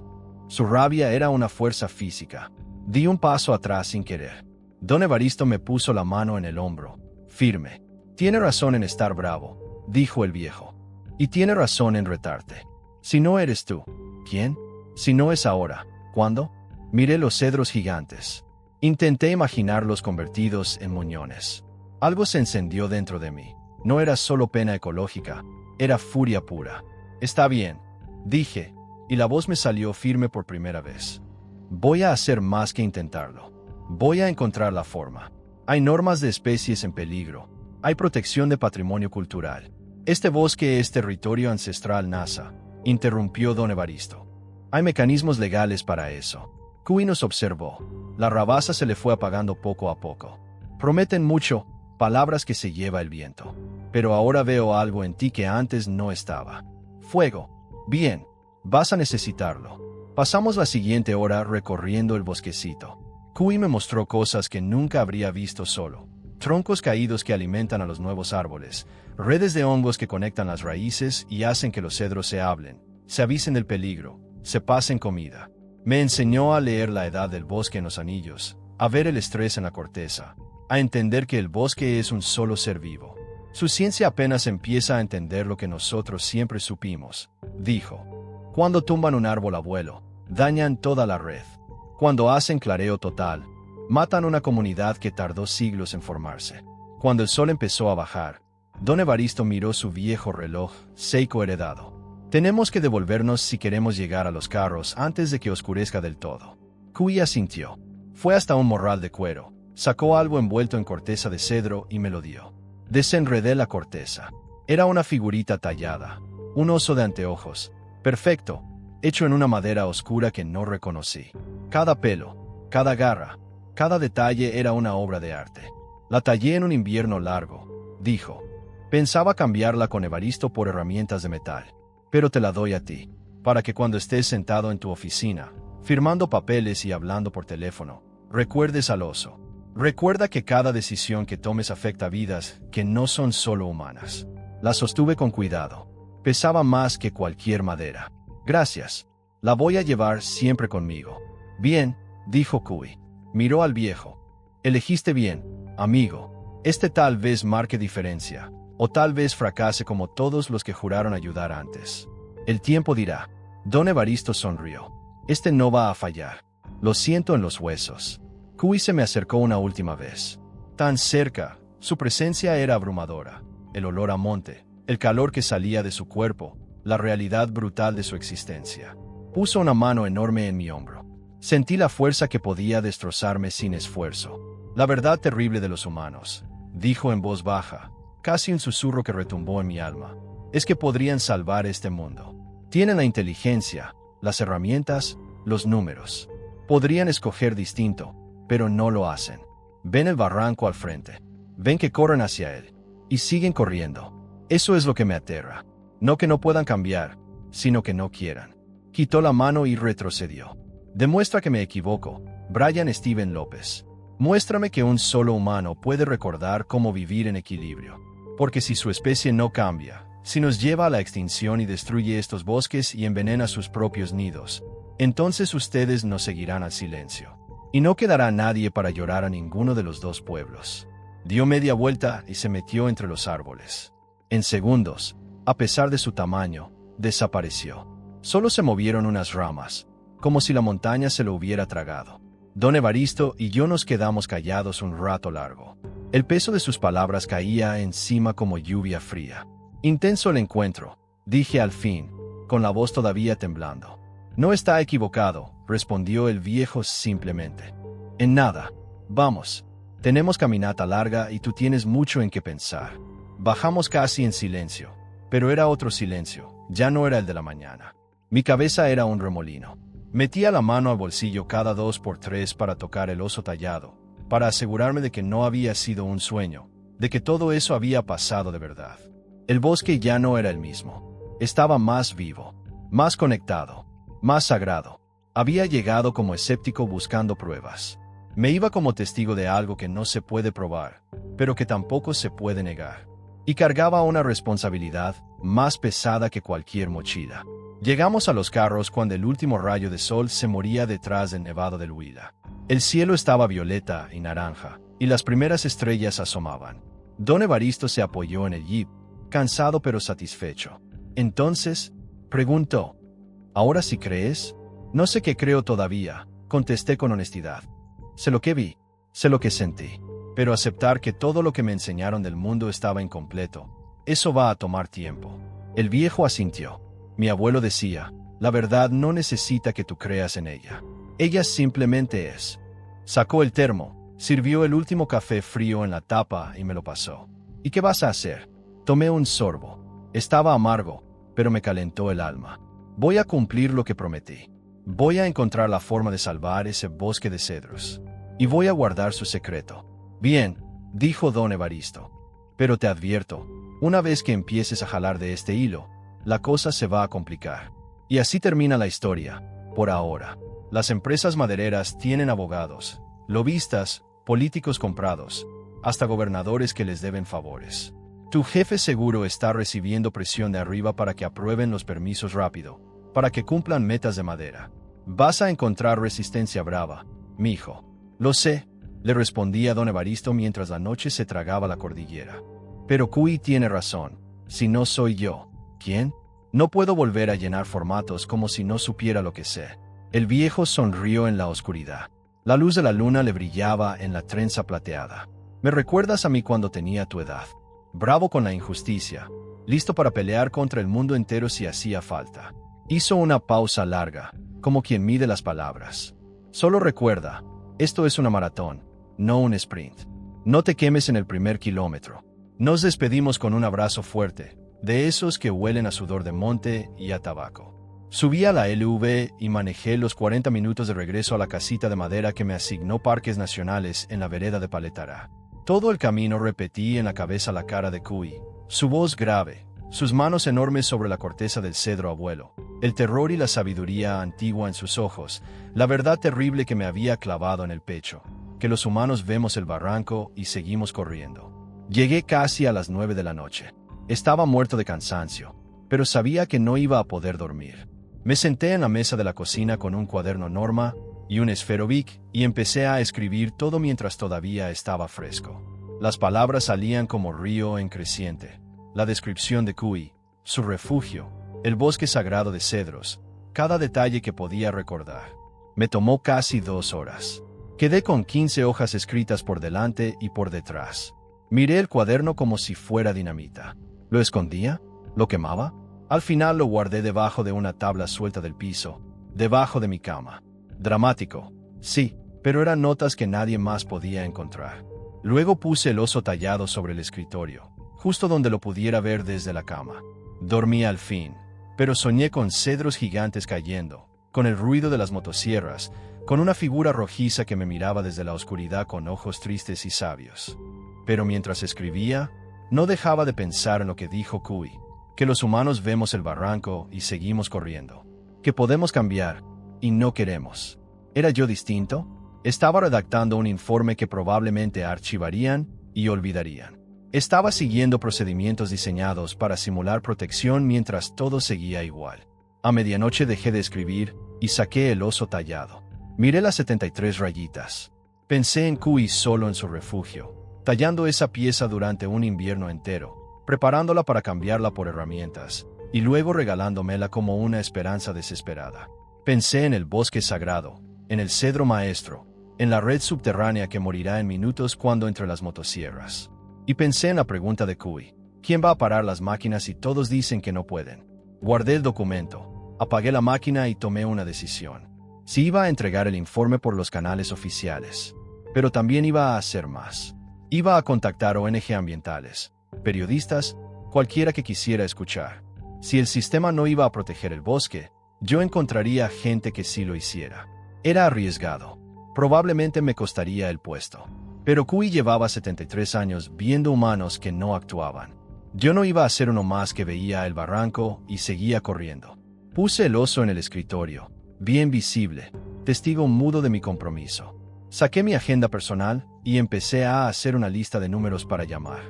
Su rabia era una fuerza física. Di un paso atrás sin querer. Don Evaristo me puso la mano en el hombro, firme. Tiene razón en estar bravo, dijo el viejo. Y tiene razón en retarte. Si no eres tú, ¿quién? Si no es ahora, ¿cuándo? Miré los cedros gigantes. Intenté imaginarlos convertidos en muñones. Algo se encendió dentro de mí. No era solo pena ecológica, era furia pura. Está bien, dije, y la voz me salió firme por primera vez. Voy a hacer más que intentarlo. Voy a encontrar la forma. Hay normas de especies en peligro. Hay protección de patrimonio cultural. Este bosque es territorio ancestral NASA, interrumpió don Evaristo. Hay mecanismos legales para eso. Kui nos observó. La rabaza se le fue apagando poco a poco. Prometen mucho, palabras que se lleva el viento. Pero ahora veo algo en ti que antes no estaba. Fuego. Bien, vas a necesitarlo. Pasamos la siguiente hora recorriendo el bosquecito. Kui me mostró cosas que nunca habría visto solo. Troncos caídos que alimentan a los nuevos árboles, redes de hongos que conectan las raíces y hacen que los cedros se hablen, se avisen del peligro, se pasen comida. Me enseñó a leer la edad del bosque en los anillos, a ver el estrés en la corteza, a entender que el bosque es un solo ser vivo. Su ciencia apenas empieza a entender lo que nosotros siempre supimos, dijo. Cuando tumban un árbol abuelo, dañan toda la red. Cuando hacen clareo total, matan una comunidad que tardó siglos en formarse. Cuando el sol empezó a bajar, don Evaristo miró su viejo reloj, Seiko heredado. Tenemos que devolvernos si queremos llegar a los carros antes de que oscurezca del todo. Kui asintió. Fue hasta un morral de cuero, sacó algo envuelto en corteza de cedro y me lo dio. Desenredé la corteza. Era una figurita tallada, un oso de anteojos. Perfecto, hecho en una madera oscura que no reconocí. Cada pelo, cada garra, cada detalle era una obra de arte. La tallé en un invierno largo, dijo. Pensaba cambiarla con Evaristo por herramientas de metal, pero te la doy a ti, para que cuando estés sentado en tu oficina, firmando papeles y hablando por teléfono, recuerdes al oso. Recuerda que cada decisión que tomes afecta vidas que no son solo humanas. La sostuve con cuidado. Pesaba más que cualquier madera. Gracias. La voy a llevar siempre conmigo. Bien, dijo Kui. Miró al viejo. Elegiste bien, amigo. Este tal vez marque diferencia, o tal vez fracase como todos los que juraron ayudar antes. El tiempo dirá. Don Evaristo sonrió. Este no va a fallar. Lo siento en los huesos. Kui se me acercó una última vez. Tan cerca, su presencia era abrumadora. El olor a monte, el calor que salía de su cuerpo, la realidad brutal de su existencia. Puso una mano enorme en mi hombro. Sentí la fuerza que podía destrozarme sin esfuerzo. La verdad terrible de los humanos, dijo en voz baja, casi un susurro que retumbó en mi alma, es que podrían salvar este mundo. Tienen la inteligencia, las herramientas, los números. Podrían escoger distinto, pero no lo hacen. Ven el barranco al frente. Ven que corren hacia él. Y siguen corriendo. Eso es lo que me aterra. No que no puedan cambiar, sino que no quieran. Quitó la mano y retrocedió. Demuestra que me equivoco, Brian Steven López. Muéstrame que un solo humano puede recordar cómo vivir en equilibrio. Porque si su especie no cambia, si nos lleva a la extinción y destruye estos bosques y envenena sus propios nidos, entonces ustedes nos seguirán al silencio. Y no quedará nadie para llorar a ninguno de los dos pueblos. Dio media vuelta y se metió entre los árboles. En segundos, a pesar de su tamaño, desapareció. Solo se movieron unas ramas, como si la montaña se lo hubiera tragado. Don Evaristo y yo nos quedamos callados un rato largo. El peso de sus palabras caía encima como lluvia fría. Intenso el encuentro, dije al fin, con la voz todavía temblando. No está equivocado, respondió el viejo simplemente. En nada. Vamos. Tenemos caminata larga y tú tienes mucho en qué pensar. Bajamos casi en silencio. Pero era otro silencio, ya no era el de la mañana. Mi cabeza era un remolino. Metía la mano al bolsillo cada 2 por 3 para tocar el oso tallado, para asegurarme de que no había sido un sueño, de que todo eso había pasado de verdad. El bosque ya no era el mismo. Estaba más vivo, más conectado, más sagrado. Había llegado como escéptico buscando pruebas. Me iba como testigo de algo que no se puede probar, pero que tampoco se puede negar. Y cargaba una responsabilidad más pesada que cualquier mochila. Llegamos a los carros cuando el último rayo de sol se moría detrás del nevado del Huila. El cielo estaba violeta y naranja, y las primeras estrellas asomaban. Don Evaristo se apoyó en el jeep, cansado pero satisfecho. Entonces, preguntó, ¿ahora sí crees? No sé qué creo todavía, contesté con honestidad. Sé lo que vi, sé lo que sentí, pero aceptar que todo lo que me enseñaron del mundo estaba incompleto, eso va a tomar tiempo. El viejo asintió. Mi abuelo decía, la verdad no necesita que tú creas en ella. Ella simplemente es. Sacó el termo, sirvió el último café frío en la tapa y me lo pasó. ¿Y qué vas a hacer? Tomé un sorbo. Estaba amargo, pero me calentó el alma. Voy a cumplir lo que prometí. Voy a encontrar la forma de salvar ese bosque de cedros. Y voy a guardar su secreto. Bien, dijo don Evaristo. Pero te advierto, una vez que empieces a jalar de este hilo, la cosa se va a complicar. Y así termina la historia, por ahora. Las empresas madereras tienen abogados, lobistas, políticos comprados, hasta gobernadores que les deben favores. Tu jefe seguro está recibiendo presión de arriba para que aprueben los permisos rápido, para que cumplan metas de madera. Vas a encontrar resistencia brava, mijo. Lo sé, le respondía don Evaristo mientras la noche se tragaba la cordillera. Pero Kui tiene razón. Si no soy yo, ¿quién? No puedo volver a llenar formatos como si no supiera lo que sé. El viejo sonrió en la oscuridad. La luz de la luna le brillaba en la trenza plateada. Me recuerdas a mí cuando tenía tu edad. Bravo con la injusticia, listo para pelear contra el mundo entero si hacía falta. Hizo una pausa larga, como quien mide las palabras. Solo recuerda, esto es una maratón, no un sprint. No te quemes en el primer kilómetro. Nos despedimos con un abrazo fuerte, de esos que huelen a sudor de monte y a tabaco. Subí a la LV y manejé los 40 minutos de regreso a la casita de madera que me asignó Parques Nacionales en la vereda de Paletara. Todo el camino repetí en la cabeza la cara de Kui, su voz grave, sus manos enormes sobre la corteza del cedro abuelo, el terror y la sabiduría antigua en sus ojos, la verdad terrible que me había clavado en el pecho, que los humanos vemos el barranco y seguimos corriendo. Llegué casi a las 9 de la noche. Estaba muerto de cansancio, pero sabía que no iba a poder dormir. Me senté en la mesa de la cocina con un cuaderno Norma y un esfero Bic y empecé a escribir todo mientras todavía estaba fresco. Las palabras salían como río en creciente. La descripción de Kui, su refugio, el bosque sagrado de cedros, cada detalle que podía recordar. Me tomó casi 2 horas. Quedé con 15 hojas escritas por delante y por detrás. Miré el cuaderno como si fuera dinamita. ¿Lo escondía? ¿Lo quemaba? Al final lo guardé debajo de una tabla suelta del piso, debajo de mi cama. Dramático, sí, pero eran notas que nadie más podía encontrar. Luego puse el oso tallado sobre el escritorio, justo donde lo pudiera ver desde la cama. Dormí al fin, pero soñé con cedros gigantes cayendo, con el ruido de las motosierras, con una figura rojiza que me miraba desde la oscuridad con ojos tristes y sabios. Pero mientras escribía, no dejaba de pensar en lo que dijo Kui, que los humanos vemos el barranco y seguimos corriendo, que podemos cambiar y no queremos. ¿Era yo distinto? Estaba redactando un informe que probablemente archivarían y olvidarían. Estaba siguiendo procedimientos diseñados para simular protección mientras todo seguía igual. A medianoche dejé de escribir y saqué el oso tallado. Miré las 73 rayitas. Pensé en Kui solo en su refugio, tallando esa pieza durante un invierno entero, preparándola para cambiarla por herramientas, y luego regalándomela como una esperanza desesperada. Pensé en el bosque sagrado, en el cedro maestro, en la red subterránea que morirá en minutos cuando entre las motosierras. Y pensé en la pregunta de Kui: ¿quién va a parar las máquinas si todos dicen que no pueden? Guardé el documento, apagué la máquina y tomé una decisión. Si iba a entregar el informe por los canales oficiales, pero también iba a hacer más. Iba a contactar ONG ambientales, periodistas, cualquiera que quisiera escuchar. Si el sistema no iba a proteger el bosque, yo encontraría gente que sí lo hiciera. Era arriesgado. Probablemente me costaría el puesto. Pero Kui llevaba 73 años viendo humanos que no actuaban. Yo no iba a ser uno más que veía el barranco y seguía corriendo. Puse el oso en el escritorio, bien visible, testigo mudo de mi compromiso. Saqué mi agenda personal y empecé a hacer una lista de números para llamar.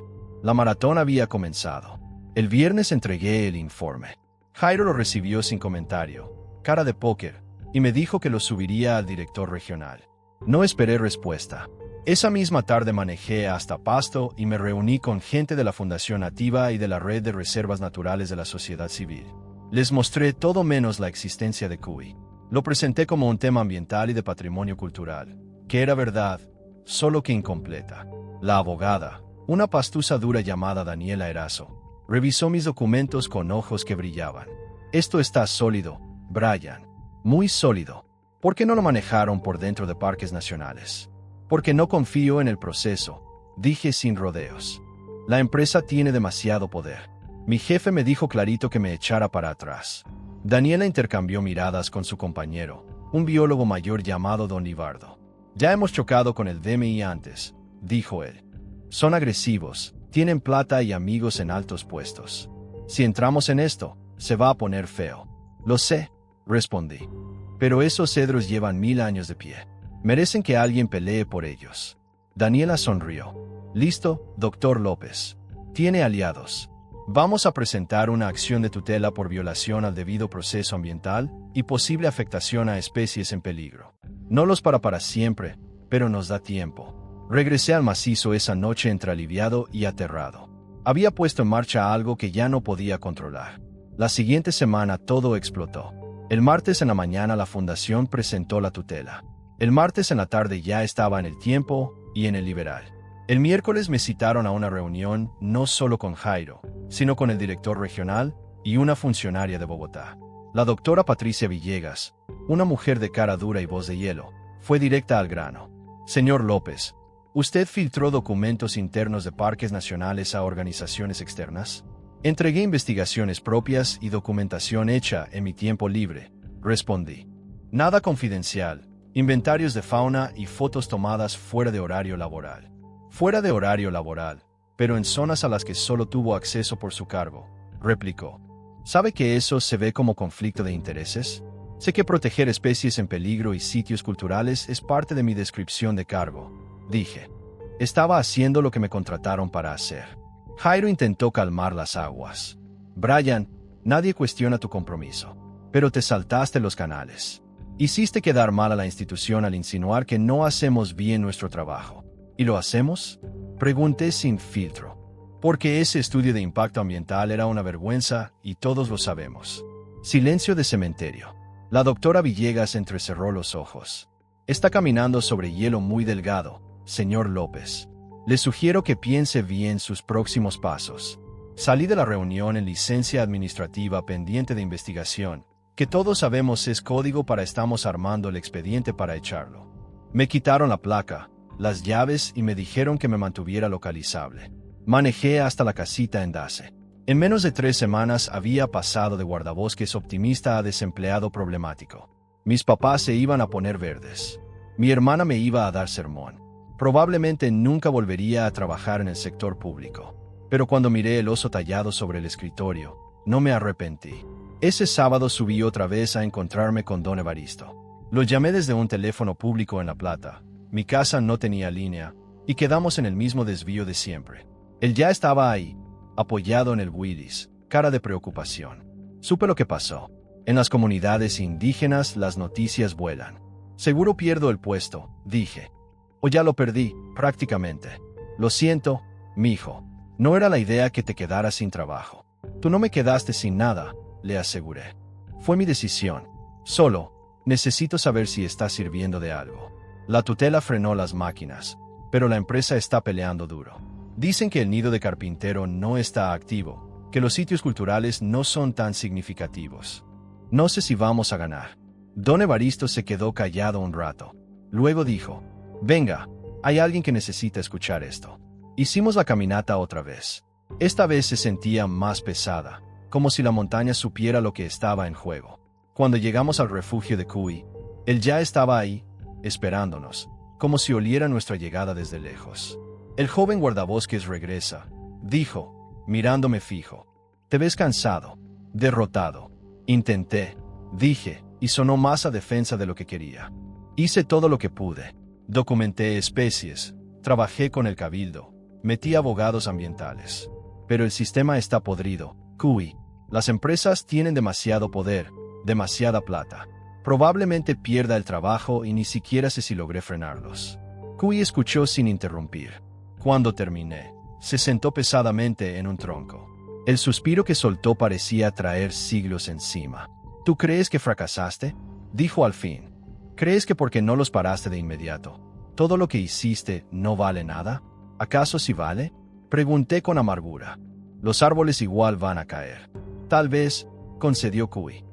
La maratón había comenzado. El viernes entregué el informe. Jairo lo recibió sin comentario, cara de póker, y me dijo que lo subiría al director regional. No esperé respuesta. Esa misma tarde manejé hasta Pasto y me reuní con gente de la Fundación Nativa y de la Red de Reservas Naturales de la sociedad civil. Les mostré todo menos la existencia de Kui. Lo presenté como un tema ambiental y de patrimonio cultural, que era verdad, solo que incompleta. La abogada, una pastusa dura llamada Daniela Erazo, revisó mis documentos con ojos que brillaban. Esto está sólido, Brian. Muy sólido. ¿Por qué no lo manejaron por dentro de Parques Nacionales? Porque no confío en el proceso, dije sin rodeos. La empresa tiene demasiado poder. Mi jefe me dijo clarito que me echara para atrás. Daniela intercambió miradas con su compañero, un biólogo mayor llamado Don Libardo. Ya hemos chocado con el DMI antes, dijo él. Son agresivos, tienen plata y amigos en altos puestos. Si entramos en esto, se va a poner feo. Lo sé, respondí. Pero esos cedros llevan 1000 años de pie. Merecen que alguien pelee por ellos. Daniela sonrió. Listo, doctor López. Tiene aliados. Vamos a presentar una acción de tutela por violación al debido proceso ambiental y posible afectación a especies en peligro. No los para siempre, pero nos da tiempo. Regresé al macizo esa noche entre aliviado y aterrado. Había puesto en marcha algo que ya no podía controlar. La siguiente semana todo explotó. El martes en la mañana la fundación presentó la tutela. El martes en la tarde ya estaba en El Tiempo y en El Liberal. El miércoles me citaron a una reunión no solo con Jairo, sino con el director regional y una funcionaria de Bogotá. La doctora Patricia Villegas, una mujer de cara dura y voz de hielo, fue directa al grano. Señor López, ¿usted filtró documentos internos de parques nacionales a organizaciones externas? Entregué investigaciones propias y documentación hecha en mi tiempo libre, respondí. Nada confidencial, inventarios de fauna y fotos tomadas fuera de horario laboral. Fuera de horario laboral, pero en zonas a las que solo tuvo acceso por su cargo, replicó. ¿Sabe que eso se ve como conflicto de intereses? Sé que proteger especies en peligro y sitios culturales es parte de mi descripción de cargo, dije. Estaba haciendo lo que me contrataron para hacer. Jairo intentó calmar las aguas. Brian, nadie cuestiona tu compromiso, pero te saltaste los canales. Hiciste quedar mal a la institución al insinuar que no hacemos bien nuestro trabajo. ¿Y lo hacemos? Pregunté sin filtro. Porque ese estudio de impacto ambiental era una vergüenza y todos lo sabemos. Silencio de cementerio. La doctora Villegas entrecerró los ojos. Está caminando sobre hielo muy delgado, señor López. Le sugiero que piense bien sus próximos pasos. Salí de la reunión en licencia administrativa pendiente de investigación, que todos sabemos es código para estamos armando el expediente para echarlo. Me quitaron la placa, las llaves y me dijeron que me mantuviera localizable. Manejé hasta la casita en Dace. En menos de 3 semanas había pasado de guardabosques optimista a desempleado problemático. Mis papás se iban a poner verdes. Mi hermana me iba a dar sermón. Probablemente nunca volvería a trabajar en el sector público. Pero cuando miré el oso tallado sobre el escritorio, no me arrepentí. Ese sábado subí otra vez a encontrarme con don Evaristo. Lo llamé desde un teléfono público en La Plata. Mi casa no tenía línea, y quedamos en el mismo desvío de siempre. Él ya estaba ahí, apoyado en el Willis, cara de preocupación. Supe lo que pasó. En las comunidades indígenas las noticias vuelan. Seguro pierdo el puesto, dije. O ya lo perdí, prácticamente. Lo siento, mijo. No era la idea que te quedaras sin trabajo. Tú no me quedaste sin nada, le aseguré. Fue mi decisión. Solo, necesito saber si está sirviendo de algo. La tutela frenó las máquinas, pero la empresa está peleando duro. Dicen que el nido de carpintero no está activo, que los sitios culturales no son tan significativos. No sé si vamos a ganar. Don Evaristo se quedó callado un rato. Luego dijo, venga, hay alguien que necesita escuchar esto. Hicimos la caminata otra vez. Esta vez se sentía más pesada, como si la montaña supiera lo que estaba en juego. Cuando llegamos al refugio de Cuy, él ya estaba ahí, esperándonos, como si oliera nuestra llegada desde lejos. El joven guardabosques regresa, dijo, mirándome fijo. Te ves cansado, derrotado. Intenté, dije, y sonó más a defensa de lo que quería. Hice todo lo que pude. Documenté especies, trabajé con el cabildo, metí abogados ambientales. Pero el sistema está podrido, Cuy. Las empresas tienen demasiado poder, demasiada plata. Probablemente pierda el trabajo y ni siquiera sé si logré frenarlos. Cuy escuchó sin interrumpir. Cuando terminé, se sentó pesadamente en un tronco. El suspiro que soltó parecía traer siglos encima. ¿Tú crees que fracasaste? Dijo al fin. ¿Crees que porque no los paraste de inmediato, todo lo que hiciste no vale nada? ¿Acaso sí vale? Pregunté con amargura. Los árboles igual van a caer. Tal vez, concedió Cuy.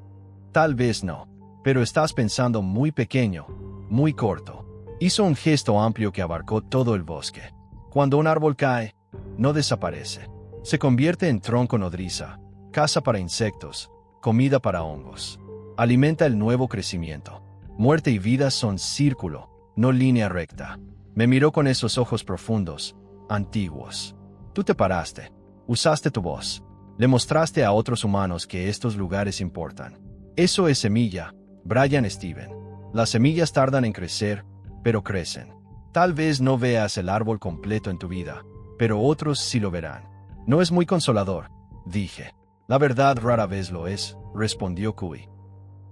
Tal vez no. Pero estás pensando muy pequeño, muy corto. Hizo un gesto amplio que abarcó todo el bosque. Cuando un árbol cae, no desaparece. Se convierte en tronco nodriza, casa para insectos, comida para hongos. Alimenta el nuevo crecimiento. Muerte y vida son círculo, no línea recta. Me miró con esos ojos profundos, antiguos. Tú te paraste, usaste tu voz. Le mostraste a otros humanos que estos lugares importan. Eso es semilla, Brian Steven. Las semillas tardan en crecer, pero crecen. Tal vez no veas el árbol completo en tu vida, pero otros sí lo verán. No es muy consolador, dije. La verdad rara vez lo es, respondió Cuy.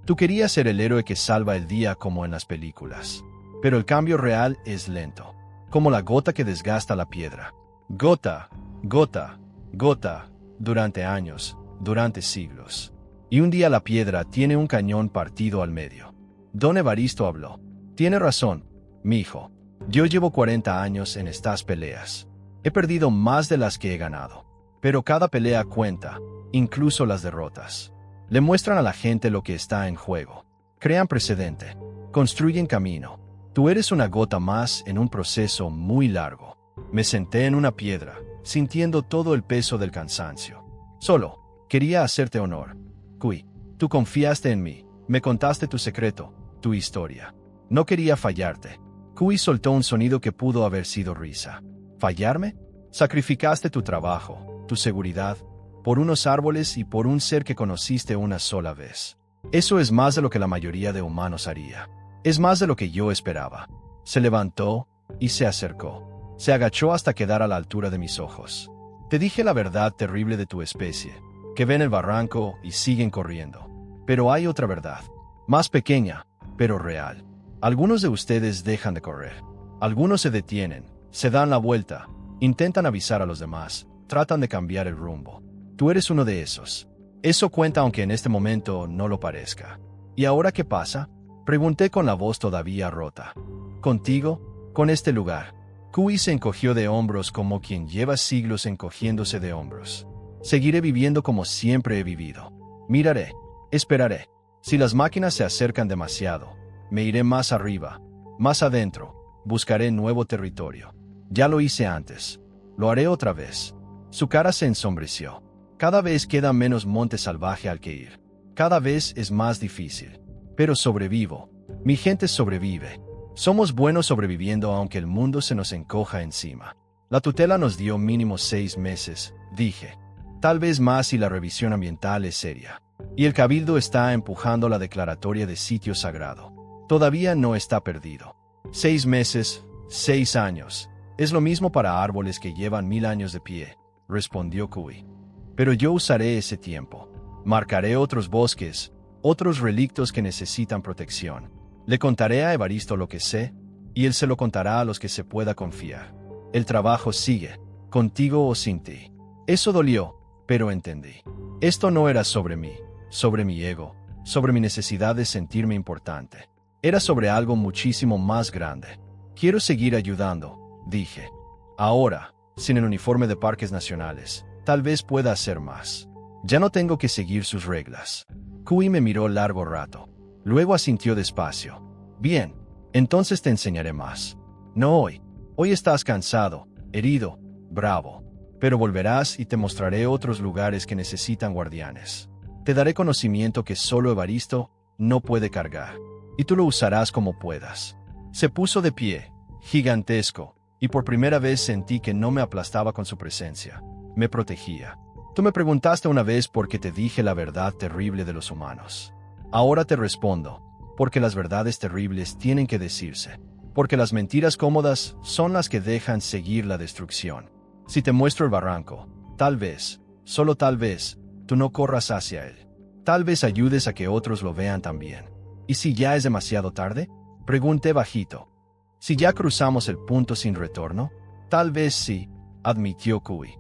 Tú querías ser el héroe que salva el día como en las películas. Pero el cambio real es lento, como la gota que desgasta la piedra. Gota, gota, gota, durante años, durante siglos. Y un día la piedra tiene un cañón partido al medio. Don Evaristo habló. Tiene razón, mijo. Yo llevo 40 años en estas peleas. He perdido más de las que he ganado. Pero cada pelea cuenta, incluso las derrotas. Le muestran a la gente lo que está en juego. Crean precedente. Construyen camino. Tú eres una gota más en un proceso muy largo. Me senté en una piedra, sintiendo todo el peso del cansancio. Solo quería hacerte honor. Kui, tú confiaste en mí, me contaste tu secreto, tu historia. No quería fallarte. Kui soltó un sonido que pudo haber sido risa. ¿Fallarme? Sacrificaste tu trabajo, tu seguridad, por unos árboles y por un ser que conociste una sola vez. Eso es más de lo que la mayoría de humanos haría. Es más de lo que yo esperaba. Se levantó y se acercó. Se agachó hasta quedar a la altura de mis ojos. Te dije la verdad terrible de tu especie, que ven el barranco y siguen corriendo. Pero hay otra verdad, más pequeña, pero real. Algunos de ustedes dejan de correr. Algunos se detienen, se dan la vuelta, intentan avisar a los demás, tratan de cambiar el rumbo. Tú eres uno de esos. Eso cuenta aunque en este momento no lo parezca. ¿Y ahora qué pasa? Pregunté con la voz todavía rota. ¿Contigo? ¿Con este lugar? Kui se encogió de hombros como quien lleva siglos encogiéndose de hombros. Seguiré viviendo como siempre he vivido. Miraré, esperaré. Si las máquinas se acercan demasiado, me iré más arriba, más adentro, buscaré nuevo territorio. Ya lo hice antes. Lo haré otra vez. Su cara se ensombreció. Cada vez queda menos monte salvaje al que ir. Cada vez es más difícil. Pero sobrevivo. Mi gente sobrevive. Somos buenos sobreviviendo aunque el mundo se nos encoja encima. La tutela nos dio mínimo 6 meses, dije. Tal vez más si la revisión ambiental es seria. Y el Cabildo está empujando la declaratoria de sitio sagrado. Todavía no está perdido. 6 meses, 6 años. Es lo mismo para árboles que llevan 1000 años de pie, respondió Kui. Pero yo usaré ese tiempo. Marcaré otros bosques, otros relictos que necesitan protección. Le contaré a Evaristo lo que sé, y él se lo contará a los que se pueda confiar. El trabajo sigue, contigo o sin ti. Eso dolió, pero entendí. Esto no era sobre mí, sobre mi ego, sobre mi necesidad de sentirme importante. Era sobre algo muchísimo más grande. Quiero seguir ayudando, dije. Ahora, sin el uniforme de parques nacionales, tal vez pueda hacer más. Ya no tengo que seguir sus reglas. Kui me miró largo rato. Luego asintió despacio. Bien, entonces te enseñaré más. No hoy. Hoy estás cansado, herido, bravo. Pero volverás y te mostraré otros lugares que necesitan guardianes. Te daré conocimiento que solo Evaristo no puede cargar. Y tú lo usarás como puedas. Se puso de pie, gigantesco, y por primera vez sentí que no me aplastaba con su presencia. Me protegía. Tú me preguntaste una vez por qué te dije la verdad terrible de los humanos. Ahora te respondo, porque las verdades terribles tienen que decirse, porque las mentiras cómodas son las que dejan seguir la destrucción. Si te muestro el barranco, tal vez, solo tal vez, tú no corras hacia él. Tal vez ayudes a que otros lo vean también. ¿Y si ya es demasiado tarde? Pregunté bajito. Si ya cruzamos el punto sin retorno, tal vez sí, admitió Kui.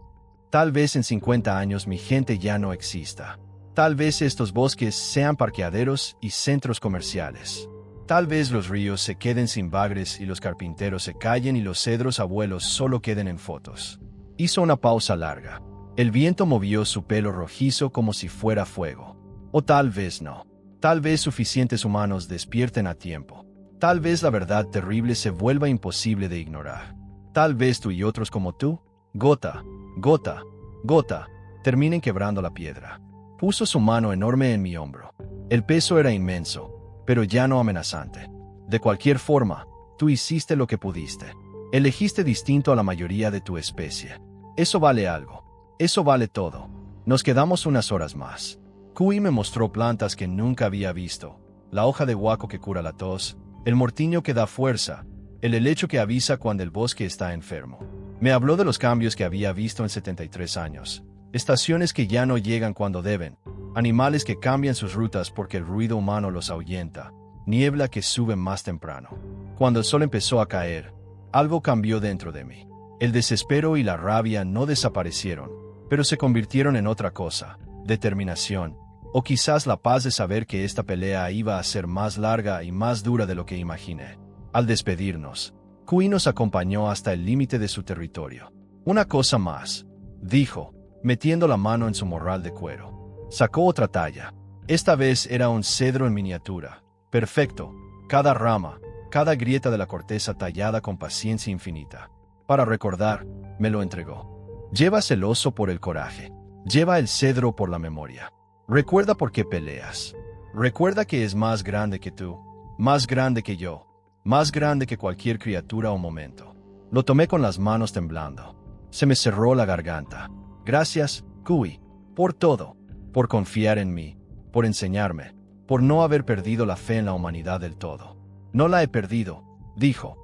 Tal vez en 50 años mi gente ya no exista. Tal vez estos bosques sean parqueaderos y centros comerciales. Tal vez los ríos se queden sin bagres y los carpinteros se callen y los cedros abuelos solo queden en fotos. Hizo una pausa larga. El viento movió su pelo rojizo como si fuera fuego. O tal vez no. Tal vez suficientes humanos despierten a tiempo. Tal vez la verdad terrible se vuelva imposible de ignorar. Tal vez tú y otros como tú, gota, gota, gota, terminen quebrando la piedra. Puso su mano enorme en mi hombro. El peso era inmenso, pero ya no amenazante. De cualquier forma, tú hiciste lo que pudiste. Elegiste distinto a la mayoría de tu especie. Eso vale algo. Eso vale todo. Nos quedamos unas horas más. Kui me mostró plantas que nunca había visto. La hoja de huaco que cura la tos, el mortiño que da fuerza, el helecho que avisa cuando el bosque está enfermo. Me habló de los cambios que había visto en 73 años. Estaciones que ya no llegan cuando deben, animales que cambian sus rutas porque el ruido humano los ahuyenta, niebla que sube más temprano. Cuando el sol empezó a caer, algo cambió dentro de mí. El desespero y la rabia no desaparecieron, pero se convirtieron en otra cosa, determinación, o quizás la paz de saber que esta pelea iba a ser más larga y más dura de lo que imaginé. Al despedirnos, Kui nos acompañó hasta el límite de su territorio. Una cosa más, dijo, metiendo la mano en su morral de cuero. Sacó otra talla. Esta vez era un cedro en miniatura. Perfecto. Cada rama, cada grieta de la corteza tallada con paciencia infinita. Para recordar, me lo entregó. Lleva celoso por el coraje. Lleva el cedro por la memoria. Recuerda por qué peleas. Recuerda que es más grande que tú, más grande que yo, más grande que cualquier criatura o momento. Lo tomé con las manos temblando. Se me cerró la garganta. Gracias, Kui, por todo, por confiar en mí, por enseñarme, por no haber perdido la fe en la humanidad del todo. No la he perdido, dijo.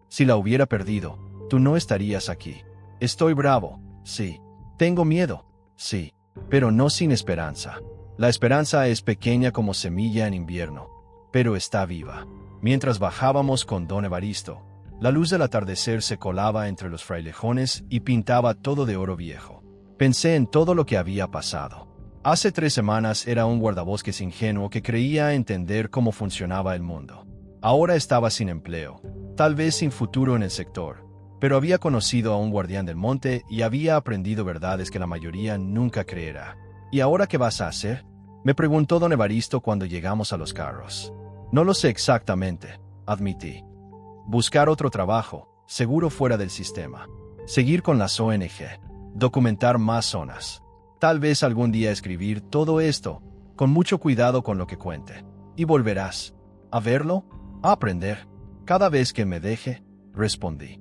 Si la hubiera perdido, tú no estarías aquí. Estoy bravo, sí. Tengo miedo, sí, pero no sin esperanza. La esperanza es pequeña como semilla en invierno, pero está viva. Mientras bajábamos con don Evaristo, la luz del atardecer se colaba entre los frailejones y pintaba todo de oro viejo. Pensé en todo lo que había pasado. Hace 3 semanas era un guardabosques ingenuo que creía entender cómo funcionaba el mundo. Ahora estaba sin empleo, tal vez sin futuro en el sector, pero había conocido a un guardián del monte y había aprendido verdades que la mayoría nunca creerá. ¿Y ahora qué vas a hacer?, me preguntó don Evaristo cuando llegamos a los carros. No lo sé exactamente, admití. Buscar otro trabajo, seguro fuera del sistema. Seguir con las ONG. Documentar más zonas. Tal vez algún día escribir todo esto, con mucho cuidado con lo que cuente. Y volverás. ¿A verlo? A aprender. Cada vez que me deje, respondí.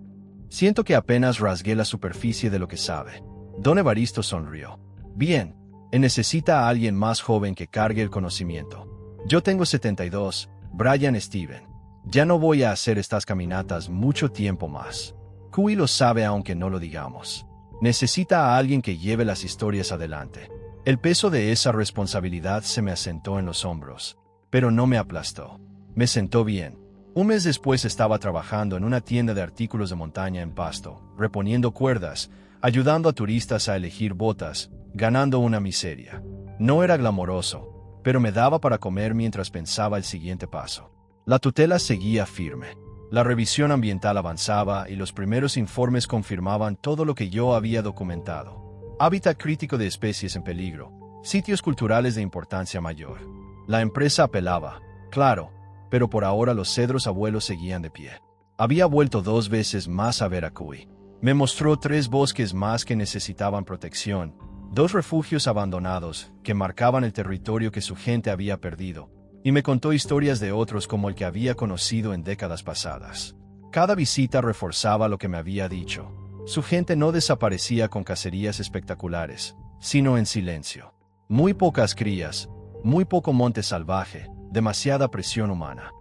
Siento que apenas rasgué la superficie de lo que sabe. Don Evaristo sonrió. Bien. Necesita a alguien más joven que cargue el conocimiento. Yo tengo 72, Brian Steven. Ya no voy a hacer estas caminatas mucho tiempo más. Kui lo sabe aunque no lo digamos. Necesita a alguien que lleve las historias adelante. El peso de esa responsabilidad se me asentó en los hombros, pero no me aplastó. Me sentó bien. Un mes después estaba trabajando en una tienda de artículos de montaña en Pasto, reponiendo cuerdas, ayudando a turistas a elegir botas, ganando una miseria. No era glamoroso, pero me daba para comer mientras pensaba el siguiente paso. La tutela seguía firme. La revisión ambiental avanzaba y los primeros informes confirmaban todo lo que yo había documentado. Hábitat crítico de especies en peligro, sitios culturales de importancia mayor. La empresa apelaba, claro, pero por ahora los cedros abuelos seguían de pie. Había vuelto 2 veces más a ver a Kui. Me mostró 3 bosques más que necesitaban protección, 2 refugios abandonados que marcaban el territorio que su gente había perdido, y me contó historias de otros como el que había conocido en décadas pasadas. Cada visita reforzaba lo que me había dicho. Su gente no desaparecía con cacerías espectaculares, sino en silencio. Muy pocas crías, muy poco monte salvaje, demasiada presión humana.